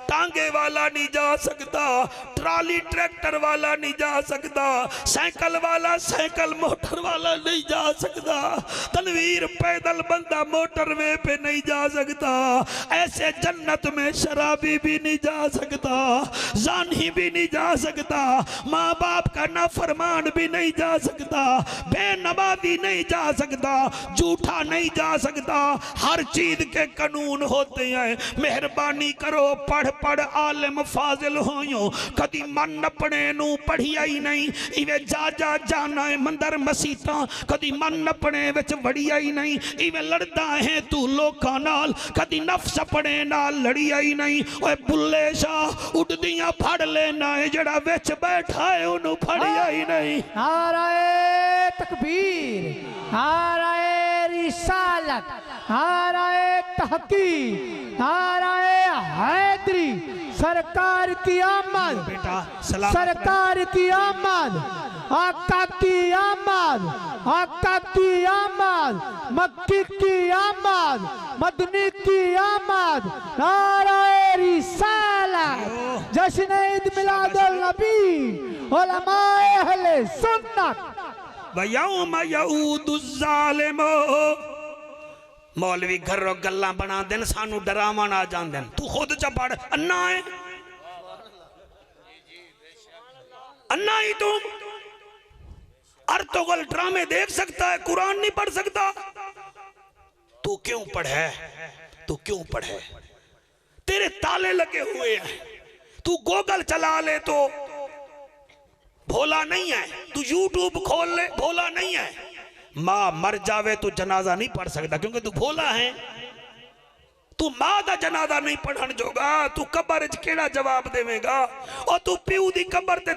टांगे वाला नहीं जा सकता, ट्राली ट्रैक्टर वाला नहीं जा सकता, साइकिल वाला साइकिल मोटर वाला नहीं जा सकता, तनवीर पैदल बंदा मोटरवे पे नहीं जा सकता। ऐसे जन्नत में शराबी भी नहीं जा सकता, जानी भी नहीं जा सकता, माँ बाप का नाफरमान भी नहीं जा सकता, बेनमाजी नहीं जा सकता, झूठा नहीं जा सकता। हर चीज के कानून होते हैं। मेहरबानी करो पढ़ पढ़ आलिम फाजिल होयो कदी मन अपने नू पढ़िया ही नहीं। इवे जा जा जाना है मंदिर मसीता कदी मन अपने विच वड़िया ही नहीं। इवे लड़दा है तू लोकां नाल कदी नफ्स अपने नाल लड़िया ही नहीं। ओए बुल्ले शाह उड़दियां फड़ लेना है जड़ा विच बैठा है ओनू फड़िया ही नहीं। नाराए तकबीर, नाराए रिसालत, नाराए तहकीक, नाराए हैदरी। सरकार की आमद, बेटा सलाम। सरकार की आमद, आका की आमद, आका की आमद, मक्की की आमद, मदनी की आमद। नाराए रिसालत, जश्न ईद मिलादुल नबी, उलमाए अहले सुन्नत। वयौम यऊदुज़ ज़ालिमो। मौलवी घरों गल्लां बना देन सानू डरावा ना जान देन। तू खुद च पढ़ अन्ना है, अन्ना ही तू अर्तुगल ड्रामे देख सकता है, कुरान नहीं पढ़ सकता। तू क्यों पढ़े? तू क्यों पढ़े? तेरे ताले लगे हुए हैं। तू गूगल चला ले तो भोला नहीं है, तू यूट्यूब खोल ले भोला नहीं है। मां मर जावे तू जनाजा नहीं पढ़ सकता क्योंकि तू भोला है। तू मां का जनाजा नहीं पढ़न जोगा, तू कबर च केड़ा जवाब देवेगा? और तू प्यू दी कबर ते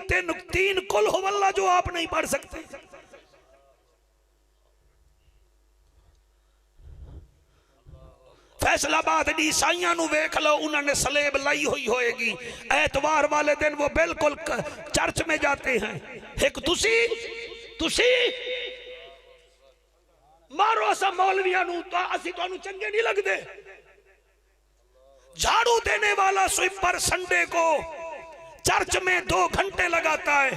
तीन कुल हुवल्ला जो आप नहीं पढ़ सकते। फैसलाबाद दी ईसाइयां नु वेख लो, उन्होंने सलेब लाई हुई होएगी। एतवार वाले दिन वो बिल्कुल चर्च में जाते हैं। एक तुसी मारो असा मौलवियां नु तो असी तुहानू चंगे नहीं लगदे। झाड़ू देने वाला स्वीपर संडे को चर्च में 2 घंटे लगाता है,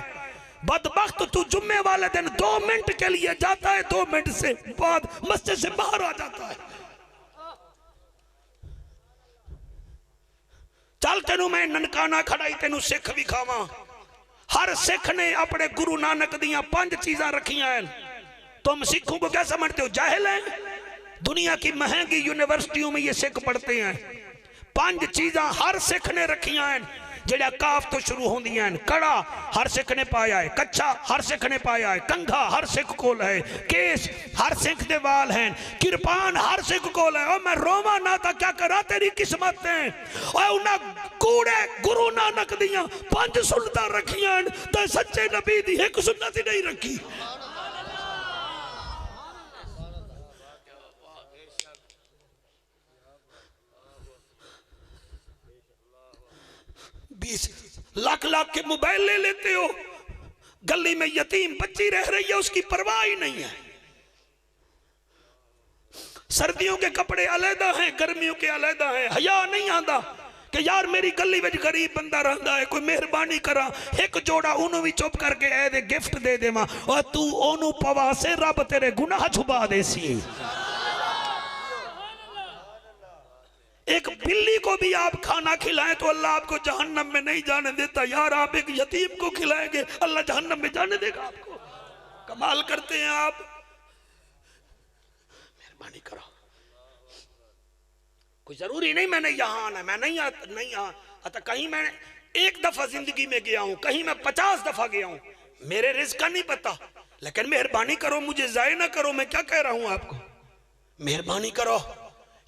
बदबख्त तू जुम्मे वाले दिन 2 मिनट के लिए जाता है, 2 मिनट से बाद मस्जिद से बाहर आ जाता है। चल तेनू मैं ननकाना खड़ाई तेनू सिख भी खावा। हर सिख ने अपने गुरु नानक दियां 5 चीज़ां रखियां हैं। तुम सिखों को क्या समझते हो, जाहिल हैं? दुनिया की महंगी यूनिवर्सिटियों में ये सिख पढ़ते हैं। 5 चीज़ां हर सिख ने रखियां हैं, जेड़ा काफ तो शुरू होंदियां हैं। कड़ा हर सिख ने पाया है, कच्चा हर सिख ने पाया है, कंघा हर सिख कोल है, केस हर सिख दे वाल हैं, किरपान हर सिख कोल है। और मैं रोवा ना था क्या करा, तेरी किस्मत है। और उन्हें कूड़े गुरु नानक दियां 5 सुन्नतां रखियां ते सच्चे नबी दी एक सुन्नत ही नहीं रखी। लाख लाख के मोबाइल ले लेते हो, गली में यतीम बच्ची रह रही है, उसकी परवाह ही नहीं है। सर्दियों के कपड़े अलहदा हैं, गर्मियों के अलहदा हैं। हया नहीं आता कि यार मेरी गली में गरीब बंदा रहता है, कोई मेहरबानी करा एक जोड़ा उन्होंने भी चुप करके ऐ गिफ्ट दे देवा और तू ओनू पवा से रब तेरे गुनाह छुपा दे सी। एक बिल्ली को भी आप खाना खिलाएं तो अल्लाह आपको जहन्नम में नहीं जाने देता। यार आप एक यतीम को खिलाएंगे, अल्लाह जहन्नम में जाने देगा आपको। कमाल करते हैं आप। मेहरबानी करो, कोई जरूरी नहीं मैंने यहां आना, मैं नहीं आता। कहीं मैं एक दफा जिंदगी में गया हूं, कहीं मैं 50 दफा गया हूं, मेरे रिस्क का नहीं पता। लेकिन मेहरबानी करो, मुझे जाए ना करो। मैं क्या कह रहा हूं आपको, मेहरबानी करो।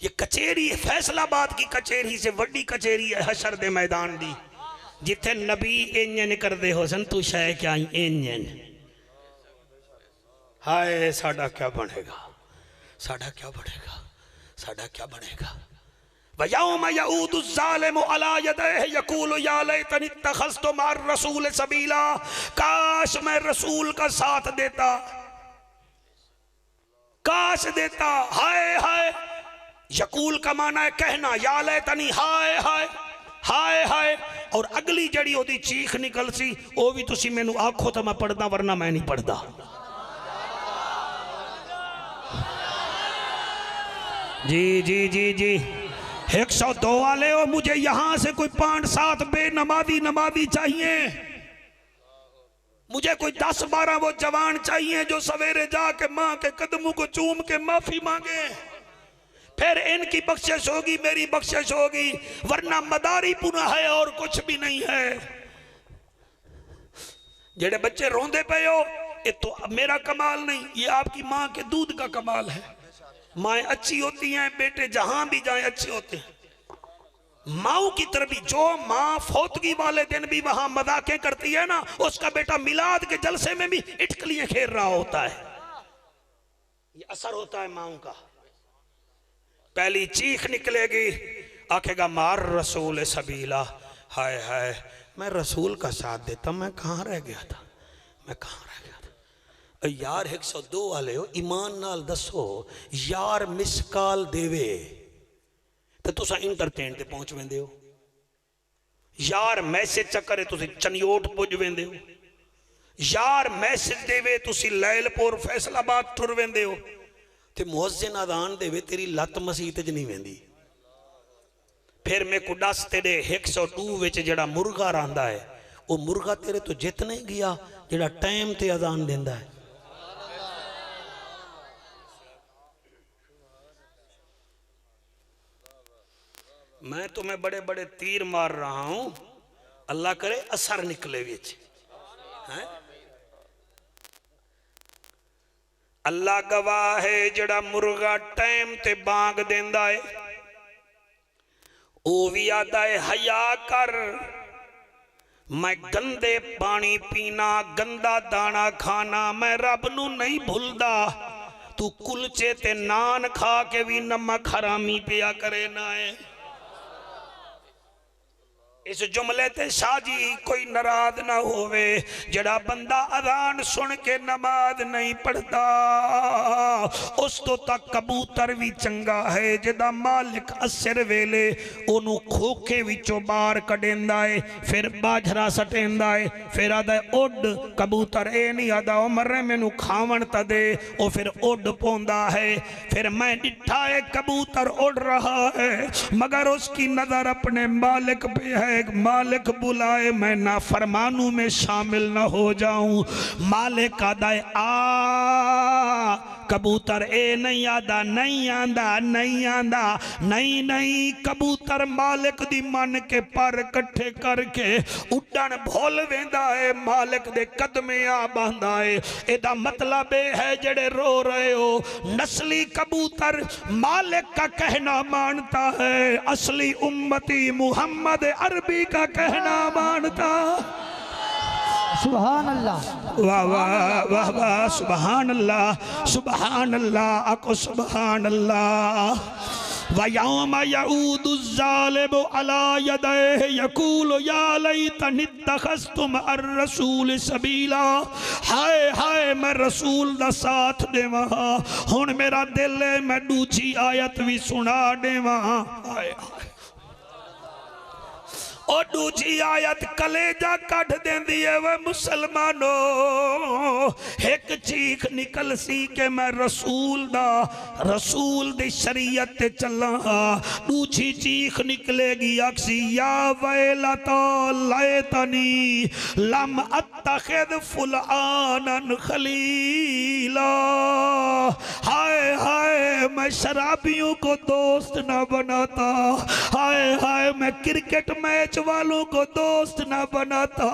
ये कचेरी फैसलाबाद की कचेरी से वड्डी कचेरी है हशर दे मैदान दी, जिथे नबी इंजन करते हो सन, तू शह क्या इंजन। हाय साडा क्या बनेगा, साडा क्या बनेगा, साडा क्या बनेगा। वयौम यऊदु ज़ालिमु अला यदैहि यक़ूलु या लैतनी इत्तख़ज़्तु मअर रसूल सबीला। काश मैं रसूल का साथ देता, काश देता। हाय हाय, यकूल का माना है कहना, या लैतनी हाय हाय हाय हाय। और अगली जड़ी ओदी चीख निकल सी, वो भी तुसी मैनू आखो तो मैं पढ़दा, वरना मैं नहीं पढ़दा। जी जी जी जी 102 वाले हो, मुझे यहां से कोई 5-7 बेनमाजी चाहिए। मुझे कोई 10-12 वो जवान चाहिए जो सवेरे जाके माँ के कदमों को चूम के माफी मांगे, फिर इनकी बख्शिश होगी, मेरी बख्शिश होगी, वरना मदारी पुनः है और कुछ भी नहीं है। जेड़े बच्चे रोंदे पे हो, ये तो मेरा कमाल नहीं, ये आपकी माँ के दूध का कमाल है। माएँ अच्छी होती हैं, बेटे जहां भी जाएं अच्छे होते हैं। माओ की तरफ भी, जो माँ फौतगी वाले दिन भी वहां मजाकें करती है ना, उसका बेटा मिलाद के जलसे में भी इटकलियां खेल रहा होता है। ये असर होता है माओ का। पहली चीख निकलेगी, आखेगा मार रसूल सबीला। हाय हाय, मैं रसूल का साथ देता, मैं कहाँ रह गया था, मैं कहाँ रह गया था। यार 102 वाले हो, ईमान नाल दसो, यार मिस कॉल देवे तो तुसा इंटरटेन ते पहुंच वेंदे हो। यार मैसेज चक्कर तुसी चनियोट पुज वेंदे हो। यार मैसेज देवे तुसी लैलपुर फैसलाबाद टुर वेंदे हो। ते मुअज्जिन अज़ान देवे, तेरी लत मसीत च नहीं वेंदी। फिर मैं को दस तेरे 102 विच जड़ा मुर्गा रहा है, वो मुर्गा तेरे तो जित नहीं गया जड़ा टाइम ते अज़ान देंदा है। मैं तुम्हें बड़े बड़े तीर मार रहा हूं, अल्लाह करे असर निकले विच हैं। अल्लाह गवाह है, जड़ा मुर्गा टाइम ते बांग देंदा है, ओ भी आदा है हया कर, मैं गंदे पानी पीना, गंदा दाना खाना, मैं रब नू नहीं भूलदा। तू कुलचे ते नान खा के भी नमक हरामी पिया करे ना है। इस जुमले ते शाजी कोई नाराज ना होवे जड़ा बंदा अजान सुन के नमाज नहीं पढ़ता उस तो तक कबूतर भी चंगा है जिदा मालिक असर वेले ओनू खोखे विचों बाहर कढेंदा है फिर बाजरा सटेंदा है फिर आदा उड कबूतर ए नहीं आदा मरे मैनू खावन ता दे ओ फिर उड पोंदा है फिर मैं डिठा है कबूतर उड़ रहा है मगर उसकी नजर अपने मालिक पे है मालिक बुलाए मैं ना फरमानू में शामिल ना हो जाऊं मालिक आदाए आ कबूतर ए नहीं आदा नहीं आंदा नहीं आंदा नहीं नहीं कबूतर मालिक दी मन के पर कट्ठे करके उड़न भूल वेंदा है मालिक दे कदमे आ बंदा है एदा मतलब है जड़े रो रहे हो नस्ली कबूतर मालिक का कहना मानता है असली उम्मती मुहम्मद अरबी का कहना मानता सुभान अल्लाह वाह वाह वाह वाह सुभान अल्लाह आको सुभान अल्लाह वयौम यऊदु ज़ालिमु अला यदैहि यक़ूलु या लैतनी इत्तख़ज़्तु मअर रसूल सबीला हाय हाय मैं रसूल दा साथ देवां हुण मेरा दिल है मैं दूजी आयत भी सुना देवां हाय और दूजी आयत कलेजा कढ़ देंदी है वे मुसलमानो एक चीख निकल सी के मैं रसूल दी शरीयत ते चला दूजी चीख निकलेगी अक्सी या वैलता लैतनी लम अत्तखिद फुलानन खलीला हाय हाय मैं शराबियों को दोस्त ना बनाता हाय हाय मैं क्रिकेट मैच वालों को दोस्त ना बनाता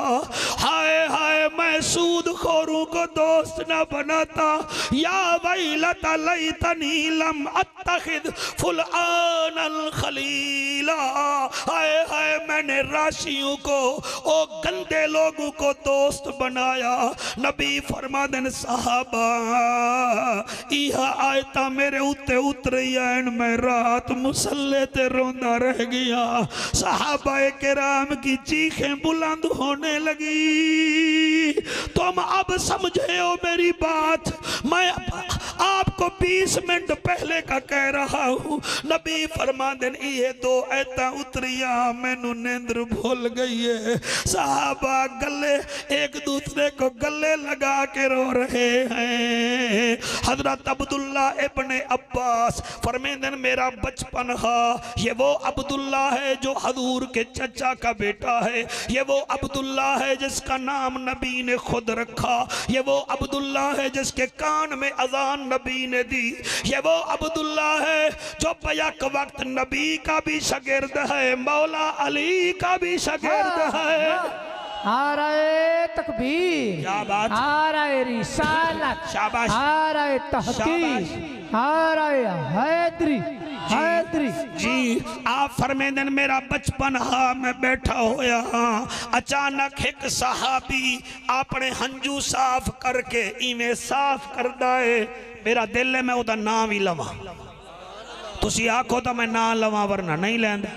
हाय हाय मैं सूदखोरों को दोस्त ना बनाता या वैलता लैतनी लम अत्तखिद फुलानल खलीला हाय हाय मैंने राशियों को ओ गंदे लोगों को दोस्त बनाया नबी फरमादन साहबा यह आयता मेरे उत्ते उतरी ऐन मैं रात मुसल्ले ते रोंदा रह गया साहबा के राम की चीखें बुलंद होने लगी तुम अब समझे हो मेरी बात मैं आपको 20 मिनट पहले का कह रहा हूँ नबी फरमादन ये दो ऐता उतरिया मैनू नींद्र भूल गई है साहबा गले एक दूसरे को गले लगा के रो रहे हैं हजरत अब्दुल्ला इब्ने अब्बास फरमादन मेरा बचपन है ये वो अब्दुल्ला है जो हजूर के चचा का बेटा है ये वो अब्दुल्ला है जिसका नाम नबी ने खुद रखा ये वो अब्दुल्ला है जिसके कान में अजान नबी ने दी ये वो अब्दुल्ला है जो बैक वक्त नबी का भी शागिर्द है मौला अली का भी शागिर्द है नारे तकबीर क्या बात नारे रिसालत शाबाश नारे तहकीक नारे हैदरी हैदरी जी आप फरमेंदन मेरा बचपन हा मैं बैठा होया हाँ अचानक एक सहाबी अपने हंजू साफ करके इवें साफ करदा है मेरा दिल है मैं उदा नाम ही लवां तुसी आखो तो मैं ना लवां वरना नहीं लैंदा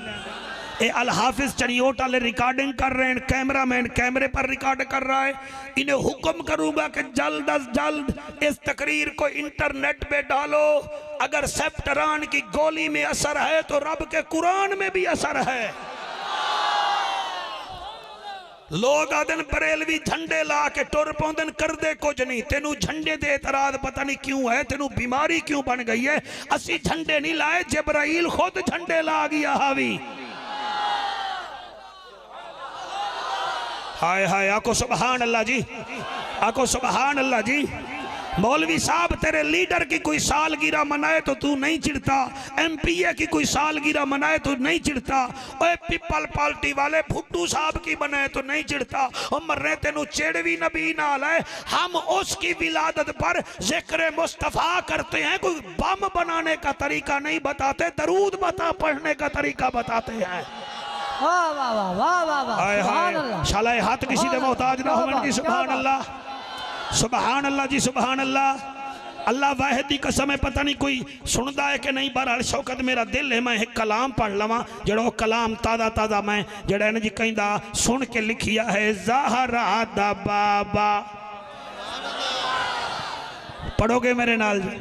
ए अल हाफिज चरियोट वाले रिकॉर्डिंग कर रहे हैं कैमरामैन कैमरे पर रिकॉर्ड कर रहा है इन्हें हुक्म करूंगा कि जल्द अज जल्द इस तकरीर को इंटरनेट पे डालो अगर सेप्टरान की गोली में असर है तो रब के कुरान में भी असर है लोग आदन बरेलवी झंडे ला के टुर पौंदन कर दे कुछ नहीं तेनू झंडे दे एतराज पता नहीं क्यों है तेनू बीमारी क्यों बन गई है असी झंडे नहीं लाए जिब्राइल खुद झंडे ला गया हावी हाय हाय आको सुभान अल्लाह जी आको सुभान अल्लाह जी मौलवी साहब तेरे लीडर की कोई सालगिरह मनाए तो तू नहीं चिढ़ता एमपीए की कोई सालगिरह मनाए तो नहीं चिढ़ता ओए पीपल पार्टी वाले भुट्टू साहब की बनाए तो नहीं चिढ़ता और मर्रे तेनू चिड़ भी नबी नाल है हम उसकी विलादत पर जिक्र मुस्तफ़ा करते हैं कोई बम बनाने का तरीका नहीं बताते दरूद बता पढ़ने का तरीका बताते हैं वाह वाह वाह वाह वाह वाह सुभान अल्लाह शाला हाथ किसी दे मोहताज ना होवन की सुभान अल्लाह जी सुभान अल्लाह अल्लाह वाहिद की कसम है, पता नहीं कोई सुनता है कि नहीं। बहरहाल शौकत मेरा दिल है मैं एक कलाम पढ़ लवा, जड़ो कलाम ताज़ा ताज़ा मैं जड़ा जी कहता सुन के लिखिया है। ज़हरा दा बाबा, पढ़ोगे मेरे नाल जी?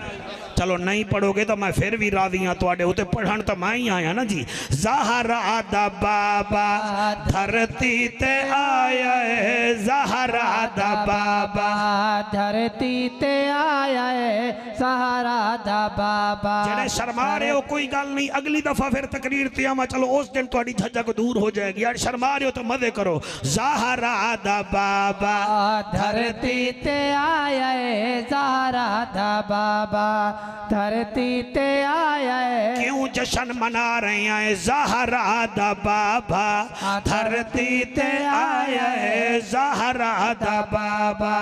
चलो नहीं पढ़ोगे तो मैं फिर भी राजी हाँ, थोड़े उत्ते पढ़न तो मैं ही आया ना जी। ज़हरा दा बाबा धरती ते आया है, ज़हरा दा बाबा धरती ते आया है, ज़हरा दा बाबा। जेड़े शर्मा रहे हो कोई गल नहीं, अगली दफा फिर तकरीर ते आवा, चलो उस दिन थोड़ी झझक दूर हो जाएगी। यार शर्मा रहे हो तो मजे करो। ज़हरा दा बाबा धरती ते आया है, ज़हरा दा बाबा धरती ते आया है। क्यों जश्न मना रहे हैं? ज़हरा दा बाबा धरती ते आया है, ज़हरा दा बाबा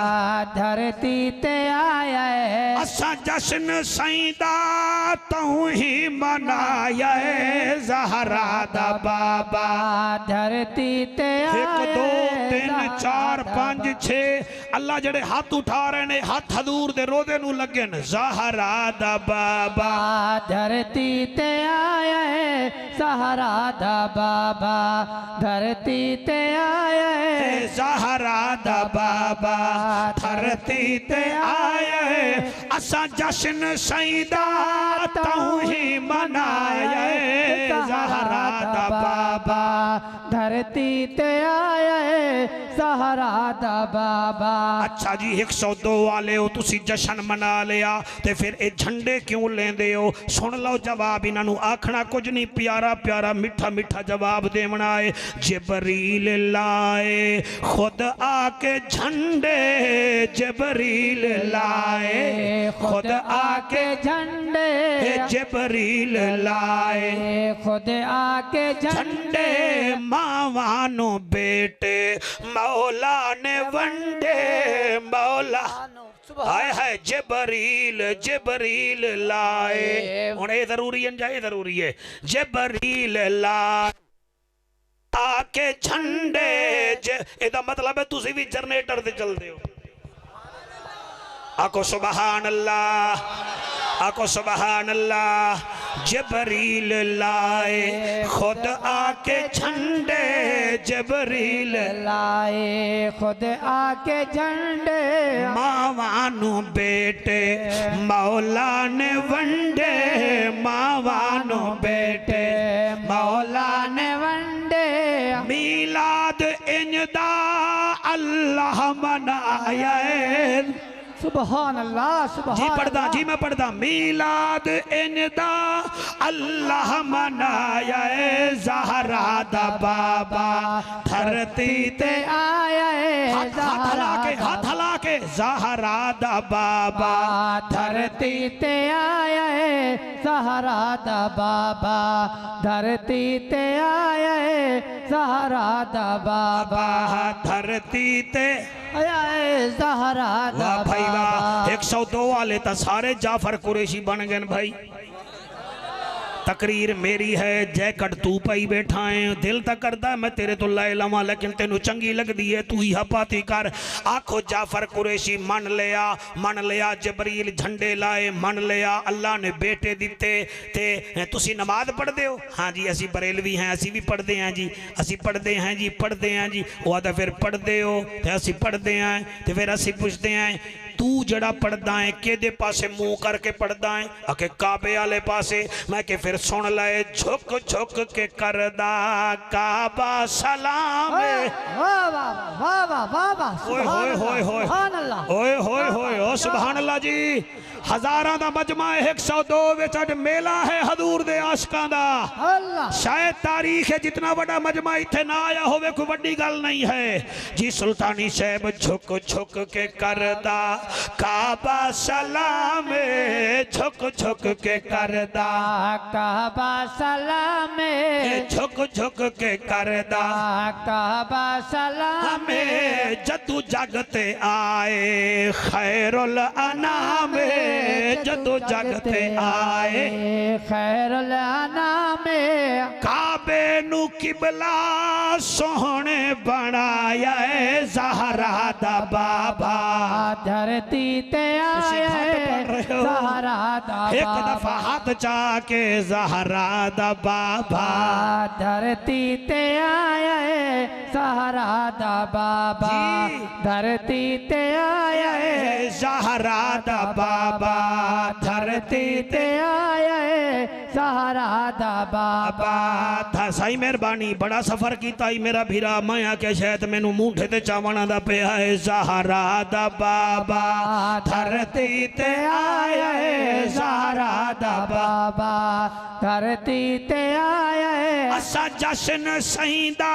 धरती ते आया है। असा जश्न सईदा तू ही मनाया है, ज़हरा दा बाबा। धरती ते आया 1 2 3 4 5 6 अल्लाह जड़े हाथ उठा रहे ने हाथ हजूर दे रोदे नू लगे न। ज़हरा दा बाबा धरती ते आया है, ज़हरा दा बाबा धरती ते आया है। ज़हरा दा बाबा धरती ते आया है, असा जश्न सईदा तू ही मनाया है, ज़हरा दा बाबा धरती ते आया है, ज़हरा दा बाबा। अच्छा जी 102 वाले हो तुसी जश्न मना लिया ते फिर ये झंडे क्यों लेंदे हो? सुन लो जवाब, इन्हों आखना कुछ नहीं, प्यारा प्यारा मिठा मिठा जवाब देना है। जिबरील लाए खुद आके झंडे, जिबरील लाए खुद आके झंडे, जिबरील लाए खुद आके झंडे, मावानो बेटे मौला ने वंडे, मौला हाय हाय जिबरील जिबरील लाए। हुण ये जरूरी है जाए जरूरी है। जिबरील लाए आके झंडे, एदा मतलब है तुसी भी जनरेटर ते चलदे हो। आको सुबहान अल्लाह, आको सुबहान अल्लाह। जिबरील लाए खुद आके झंडे, जिबरील लाए खुद आके झंडे, मावानु बेटे मौला ने वंडे, मावानु बेटे मौला ने वंडे। मीलाद इंदा अल्लाह मनाया है। सुबहान अल्लाह, सुबहान जी पढ़दा जी मैं पढ़दा। मीलाद इंदा अल्लाह मनाया है, ज़हरा दा बाबा धरती ते आया है। हाथ हला के हाथ हला के, ज़हरा दा बाबा धरती ते आया है, ज़हरा दा बाबा धरती ते आया है, ज़हरा दा बाबा धरती ते आया है, ज़हरा दा भाई वाह। 102 वाले तो सारे जाफर कुरैशी बन गए भाई। तकरीर मेरी है, जैकट तू पाई बैठा है, दिल तक करता है मैं तेरे तो लै लवा, लेकिन तेनू चंगी लगती है तू ही हपाती कर। आखो जाफर कुरैशी मन लिया जबरील झंडे लाए, मन लिया अल्लाह ने बेटे दिते। ते तुसी नमाज पढ़ते हो? हाँ जी असी बरेलवी हैं, असी भी पढ़ते हैं जी, असी पढ़ते हैं जी, पढ़ते हैं जी। वो तो फिर पढ़ते हो तो असी पढ़ते हैं, तो फिर असी पूछते हैं तू जड़ा पढ़दा है केदे पासे मुंह करके पढ़दा है? आके काबे वाले पासे। मैं के फिर सुन ले, झुक झुक के करदा काबा सलाम। वाह वाह वाह वाह वाह वाह, ओए होए होए होए, सुभान अल्लाह, ओए होए होए, ओ सुभान अल्लाह जी। हजारां दा मजमा 102 विच अज मेला है हजूर दे आशिकां दा। अल्लाह शायद तारीख है जितना बड़ा मजमा इत्थे ना आया होवे कोई बड़ी गल नहीं है जी। सुल्तानी साहब झुक झुक के करदा काबा सलाम, झुक झुक के करदा काबा सलाम, झुक झुक के करदा काबा सलाम। जदू जगते आए खैरुल अनाम, जदू जगते आए खैरुल अनाम। काबे नू किबला सोहने बनाया है, ज़हरा दा बाबा धरती ते आए ज़हरा दा एक बाबा दफा हाथ जाके ज़हरा दा बाबा धरती ते आए ज़हरा दा बाबा धरती ते आए ज़हरा दा बाबा धरती ते आए ज़हरा दा बाबा था सही मेहरबानी बड़ा सफर किया मेरा भीरा मैं आके शायद मैनू मूठे ते चावना दा पिया है ज़हरा दा बाबा धरती ते आया है ज़हरा दा बाबा धरती ते आया है असा जश्न सईदा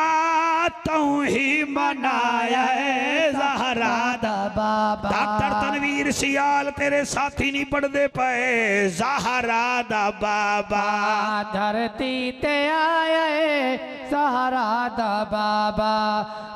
तू ही मनाया है ज़हरा दा बाबा डॉक्टर तनवीर सियाल तेरे साथी नहीं पढ़ते पे ज़हरा दा बाबा धरती ते आया है ज़हरा दा बाबा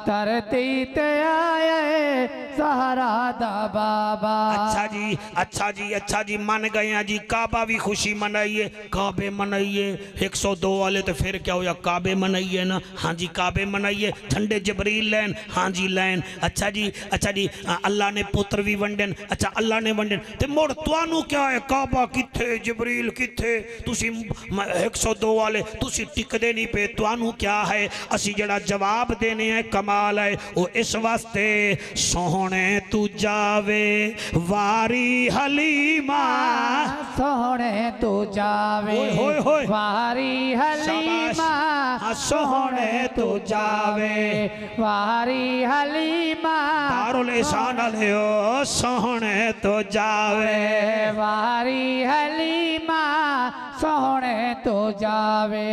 धरती ते आया है ज़हरा दा बाबा अच्छा जी अच्छा जी अच्छा जी मन गए हैं जी काबा भी खुशी मनाइए काबे मनाइए 102 वाले तो फिर क्या होया काबे मनाइए ना हाँ जी काबे मनाइए झंडे जबरील लैन हाँ जी लैन अच्छा जी अल्लाह ने पुत्र भी वंडन अच्छा अल्लाह ने वंडन ते मुड़ तुहानू क्या है काबा किथे जबरील किथे तुसी 102 वाले तुसी टिकदे नहीं पे तुहानू क्या है असी जड़ा जवाब देने हैं कमाल है वो इस वास्ते सोहने तू जावे वारी हलीमा सोहने तू जावे होय होय वारी हलीमा सोहने तू जावे वारी हलीमा दारुल एहसान लियो सोहने तो जावे वारी हलीमा सोहने तो जावे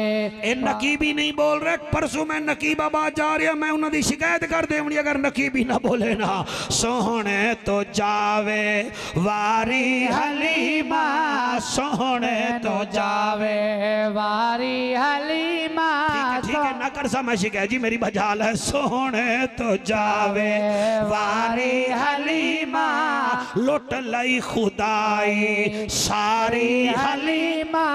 ए नकीबी नहीं बोल रहे परसों मैं नकीबा बात जा रहा मैं उन्होंने शिकायत कर देवनी अगर नकीबी ना बोले ना सोहने तो जावे वारी हलीमा सोहने तो जावे वारी हलीमा ठीक है ना कर सा मैं शिकायत जी मेरी बजाल है सोहने तो जावे वारी हलीमा लुट लई खुदाई सारी हलीमा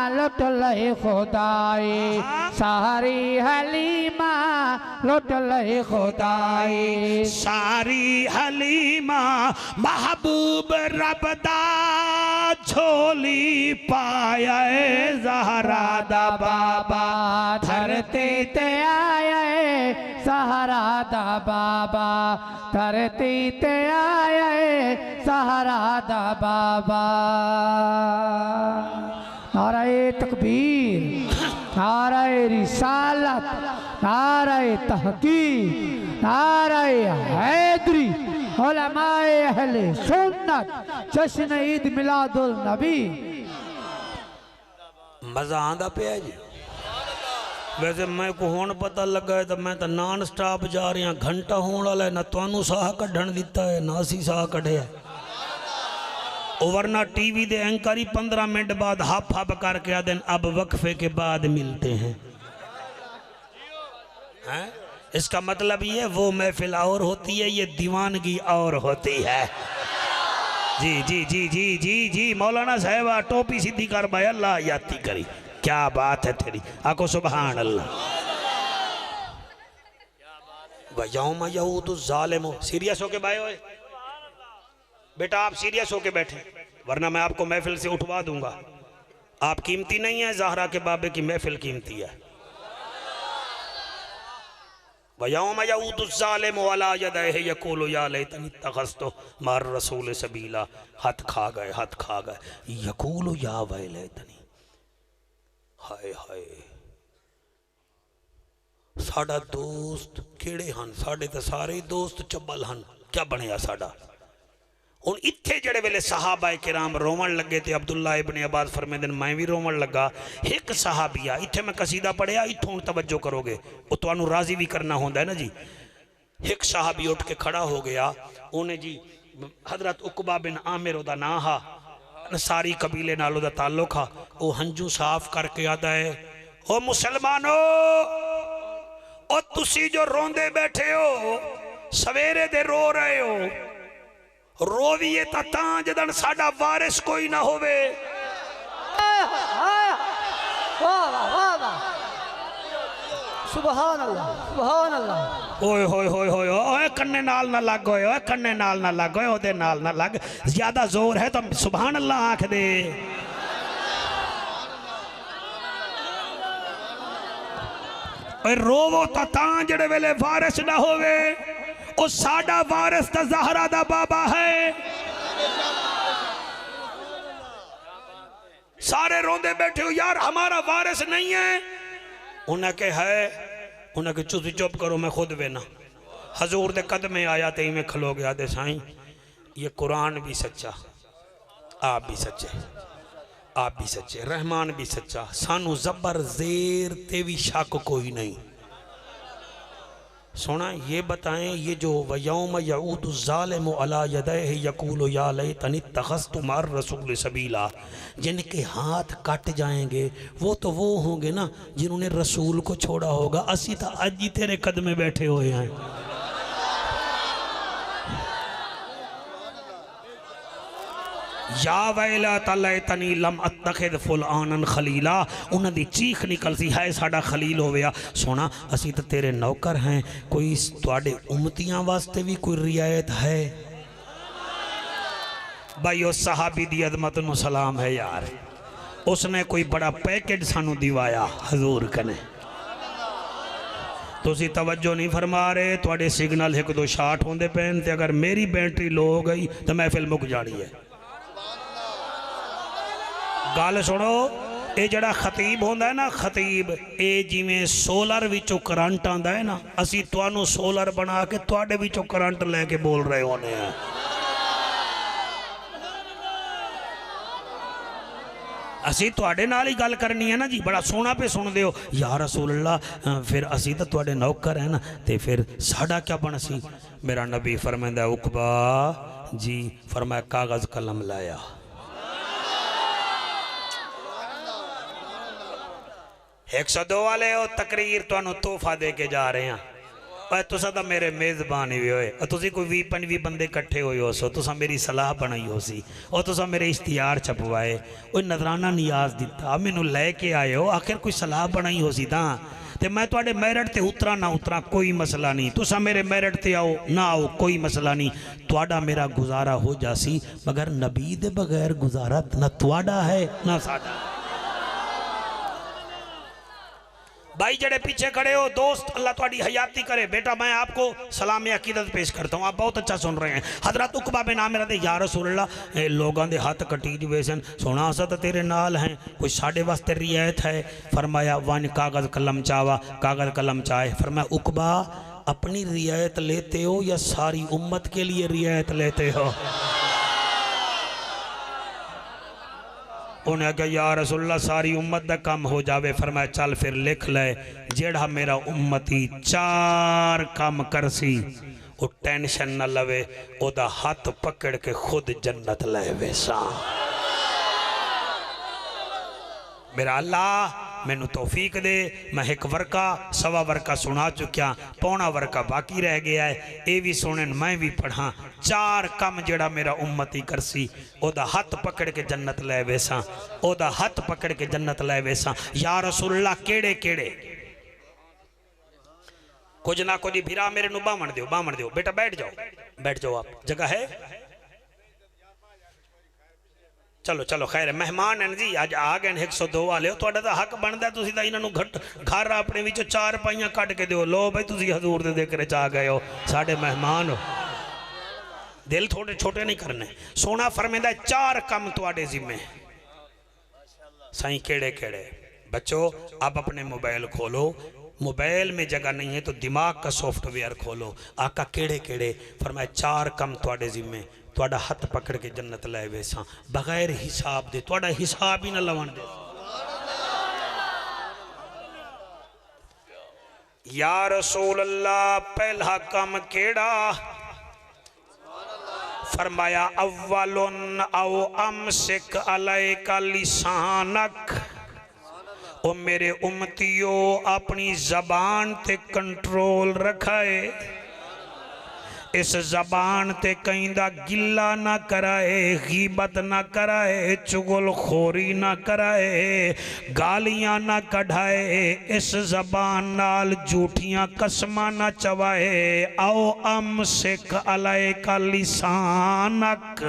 लुट लई खुदाई सारी हलीमा लुट लई खुदाई सारी हलीमा महबूब रबदा झोली पाया ज़हरा दा बाबा धरती ते आया ज़हरा दा बाबा धरती ते आया ज़हरा दा बाबा नारे तकबीर नारे रिसालत नारे तहकीक नारे हैदरी उलमाए अहले सुन्नत जश्न ईद मिलादुल नबी मजा आंदा पे जी वैसे मैं को हुण पता लगा है तो मैं तो नॉन स्टॉप जा रहा घंटा होने वाला है ना तुहानू साह कढ़न दिता है ना असी साह कढ़िया वरना टीवी दे एंकर ही 15 मिनट बाद हप हप करके आते अब वक्फे के बाद मिलते हैं इसका मतलब ये वो महफिल और होती है ये दीवानगी और होती है जी जी जी जी जी जी मौलाना साहब टोपी सीधी कर भाई अल्लाह याती करी क्या बात है तेरी आको सुभान अल्लाह वयौम यऊदु ज़ालिमु सीरियस होके भाई ओए बेटा आप सीरियस होके बैठे वरना मैं आपको महफिल से उठवा दूंगा आप कीमती नहीं है ज़हरा के बाबे की महफिल कीमती है वयौम यऊदु ज़ालिमु अला यदैहि यक़ूलु या लैतनी इत्तख़ज़्तु मार रसूल सबीला हाथ खा गए यक़ूलु या वैलैतनी हाय हाय साडा दोस्त केड़े हन साडे तो सारे दोस्त चब्बल हन क्या बनया साडा हुण इत्थे जेड़े वेले सहाबा किराम रोवन लगे थे अब्दुल्ला इब्ने अब्बास फरमांदे मैं भी रोवन लगा एक सहाबिया इत्थे मैं कसीदा पढ़िया इत्थों तवज्जो करोगे वो तुहानू राजी भी करना होंदा है ना जी एक सहाबी उठ के खड़ा हो गया उन्हें जी हजरत उकबा बिन आमिर ओदा नाम हा सारी कबीले नाल ओदा ताल्लुक हा वो हंजू साफ करके आता है ओ मुसलमानो ओ तुसी जो रोंदे बैठे हो सवेरे दे रो रहे हो रोवीए ता जदन साडा वारिस कोई ना होवे सुभान अल्लाह सुभान अल्लाह। ओए होए होए होए ओए कन्ने नाल ना लग ओए ओए कन्ने नाल ना लग ओए ओदे नाल ना लग, ज्यादा जोर है तो सुभान अल्लाह आख दे। ओए रोवो तां जेड़े वेले वारिस ना होवे, ओ साडा वारिस ता ज़हरा दा बाबा है। सारे रोंदे बैठे हो यार हमारा वारिस नहीं है। उन्हें के है, उन्हें के चुप करो मैं खुद वे ना। हजूर दे कदमे आया तो इवें खलो गया दे साईं ये कुरान भी सच्चा, आप भी सच्चे, आप भी सच्चे, रहमान भी सच्चा, सानू जबर जेर ते भी शक कोई नहीं। सोना ये बताएं, ये जो वयौम यऊदु ज़ालिमु अला यदैहि यक़ूलु या लैतनी तख़ज़्तु मअर रसूल सबीला, जिनके हाथ कट जाएंगे वो तो वो होंगे ना जिन्होंने रसूल को छोड़ा होगा। असी तो अज ही तेरे कदमे बैठे हुए हैं। या वैलता लैतनी लम अत्तखिज़ फुलानन खलीला, उन्हां दी चीख निकलती है साडा खलील हो गया। सोना असी तो तेरे नौकर हैं, कोई तुहाडे उम्मतियां वास्ते भी कोई रियायत है? भाई उस सहाबी दी अजमत नूं सलाम है यार, उसने कोई बड़ा पैकेज सानू दिवाया हजूर कने। तुसी तवज्जो नहीं फरमा रहे, तुहाडे सिग्नल एक दो शार्ट होंदे पैन ते अगर मेरी बैटरी लो हो गई तो महफिल मुक जानी है। गल सुनो, ये जड़ा खतीब होंदा है ना, खतीब ये जिमें सोलर विचों करंट आंदा है ना, असी तुहानू सोलर बना के तुहाडे विचों करंट लेके बोल रहे होने हैं। असी तुहाडे नाल ही गल करनी है ना जी, बड़ा सोहना पे सुन दियो या रसूल अल्लाह, फिर असी तो तुहाडे नौकर है ना, ते फिर साडा क्या बन सी? मेरा नबी फरमांदा उकबा जी, फरमाया कागज कलम लाया। 102 वाले हो तकरीर तुहानू तोहफा दे के जा रहे हैं। पर तुसा तो मेरे मेज़बान ही होए, तुसी कोई 20-25 बंदे इकट्ठे होए हो सो, तुसा मेरी सलाह बनाई हो सी, और तुसा मेरे इश्तिहार छपवाए, कोई नजराना नियाज दिता, मैनू लैके आए हो, आखिर कोई सलाह बनाई हो सी तां ते मैं तुहाडे मैरिट ते उतरा ना उतरा कोई मसला नहीं, तुसा मेरे मैरिट ते आओ ना आओ कोई मसला नहीं, तुहाडा मेरा गुजारा हो जासी, मगर नबी दे बगैर गुजारा ना तुहाडा है ना साडा। भाई जड़े पीछे खड़े हो दोस्त, अल्लाह तुम्हारी हयाती करे। बेटा मैं आपको सलाम अकीदत पेश करता हूँ, आप बहुत अच्छा सुन रहे हैं। हजरत उकबा बिन आमिर दे या रसूल अल्लाह लोगों के हाथ कटी जुए सन, सोना असा तो तेरे नाल हैं, कोई साढ़े वास्ते रियायत है? फरमाया वन कागज़ कलम चावा, कागज़ कलम चाहे। फरमाया उकबा अपनी रियायत लेते हो या सारी उम्मत के लिए रियायत लेते हो? उन्हें कहा या रसूलल्लाह सारी उम्मत का काम हो जावे। फरमाया चल फिर लिख ले, जेड़ा मेरा उम्मती 4 काम करसी वो टेंशन न लवे, ओदा हाथ पकड़ के खुद जन्नत ले वैसा। मेरा अल्लाह मैनू तौफीक दे, मैं एक वर्का सवा वर्का सुना चुकिया, पौना वर्का बाकी रह गया है, ये भी सुने मैं भी पढ़ा। 4 काम जेड़ा मेरा उम्मती करसी ओदा हाथ पकड़ के जन्नत ले वैसा, ओदा हाथ पकड़ के जन्नत ले वैसा। या रसूलल्लाह केड़े केड़े? कुछ ना कुछ भिरा मेरे नू बामण दियो बेटा, बैठ जाओ आप, जगह है? चलो चलो खैर मेहमान हैं जी, अज आ गए 102 वाले हो, तुहाडा तां हक बनदा, तुसीं तां इन्हां नूं घर अपने विचों 4 पाइयां कट के दिओ। लो भाई तुसीं हजूर दे जिक्र च आ गए हो, साडे मेहमान हो, दिल थोड़े छोटे नहीं करने। सोना फरमांदा 4 काम तुहाडे जिम्मे। साईं केड़े केड़े? बच्चों आप अपने मोबाइल खोलो, मोबाइल में जगह नहीं है तो दिमाग का सॉफ्टवेयर खोलो। आका केड़े केड़े? फरमाया 4 काम तुहाडे जिम्मे, तुहाडा हाथ पकड़ के जन्नत लै वैसा बगैर हिसाब दे, तुहाडा हिसाब ही ना लवन दे। या रसूल अल्लाह पहला काम केड़ा? फरमाया अव्वलुन औ अमसिक अलैका लिसानक, ओ मेरे उम्मतियो अपनी जबान ते कंट्रोल रखाए। इस जबान ते कहिंदा गिला ना कराए, गीबत ना कराए, चुगलखोरी ना कराए, गालियां ना कढ़ाए, इस जबान नाल झूठियां कसमां ना चवाए। आओ अम सिख अलाए का लिसानक,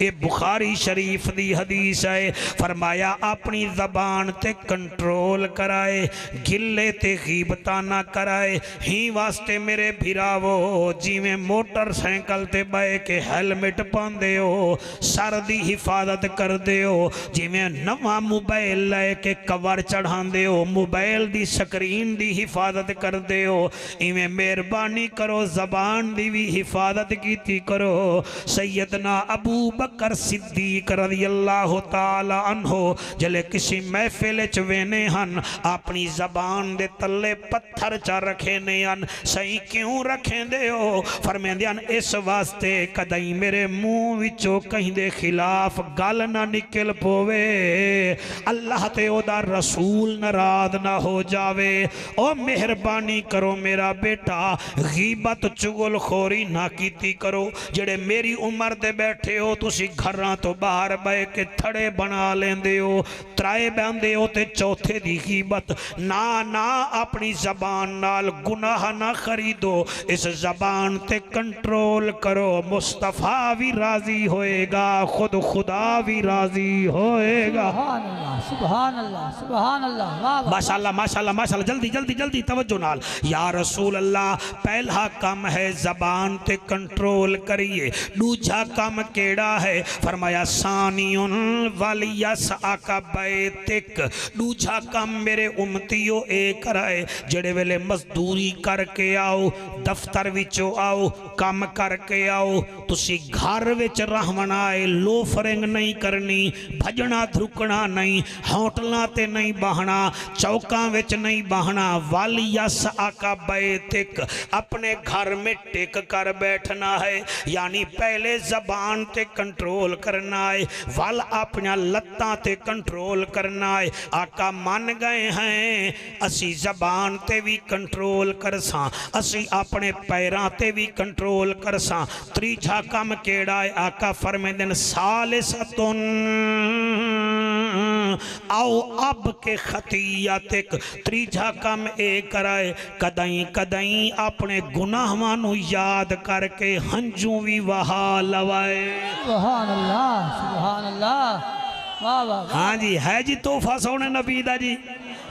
ये बुखारी शरीफ दी हदीस है। फरमाया अपनी जबान ते कंट्रोल कराए, गिले ते गीबता ना कराए। ही वास्ते मेरे भिरावो जिवें मोटरसाइकिल ते बह के हेलमेट पांदे हो, सर दी हिफाजत करदे हो, जिवें नवा मोबाइल लैके कवर चढ़ांदे हो, मोबाइल दी स्क्रीन दी हिफाजत करदे हो, इवें मेहरबानी करो जबान दी भी हिफाजत कीती करो। सैयदना अबू बकर सिद्दीक रज़ियल्लाहु ताला अन्हो जले किसी महफिल च वेने हन, अपनी जबान दे तले पत्थर च रखे ने हन। सही क्यों रखे दे हो? फरमांदे हन इस वास्ते कदई मेरे मुंह विचों कहीं दे खिलाफ गल ना निकल पोवे, अल्लाह ते ओदा रसूल नाराज ना हो जावे। ओ मेहरबानी करो मेरा बेटा, गीबत चुगलखोरी ना कीती करो। जेड़े मेरी उम्र दे बैठे हो तुसी घरां तो बाहर बह के थड़े बना लेंदे हो, त्राए बहंदे हो ते चौथे दी गीबत ना ना। अपनी जबान नाल गुनाह ना खरीदो, इस जबान ते कंट्रोल करो। मुस्तफा भी राजी होएगा, खुद खुदा भी राजी होएगा। सुभान अल्लाह सुभान अल्लाह। माशाअल्लाह माशाअल्लाह माशाअल्लाह। जल्दी जल्दी जल्दी तवज्जो नाल। या रसूल अल्लाह, पहला काम है जबान ते कंट्रोल करिए। दूजा काम केड़ा है? फरमाया सानियुन वलियस आका बैतिक। दूजा काम मेरे उम्मतियों ए कराए, जेड़े वेले मजदूरी करके आओ, दफ्तर विचों आओ, काम करके आओ, तुसी घर विच रहना है, लोफरिंग नहीं करनी, भजना धुकना नहीं, होटलों ते नहीं बहना, चौकां विच नहीं बहना। वालियस आका बैतिक, अपने घर में टिक कर बैठना है, यानी पहले जबान ते कंट्रोल करना है, वल अपना लत्तां ते कंट्रोल करना है। आका मान गए हैं असी जबान ते भी कंट्रोल करसां, असी अपने पैरां ते भी कंट्रोल करसां। त्रीजा काम केड़ा है? आका फरमांदे ने सालिसतुन आओ अब के खतियातिक। त्रीजा काम ए कराए, कदई कदई अपने गुनाहां नू याद करके हंजू भी वहा लवाए। सुभान अल्लाह सुभान अल्लाह। वाह वाह। हाँ जी है जी तोहफा सोने नबी दा जी।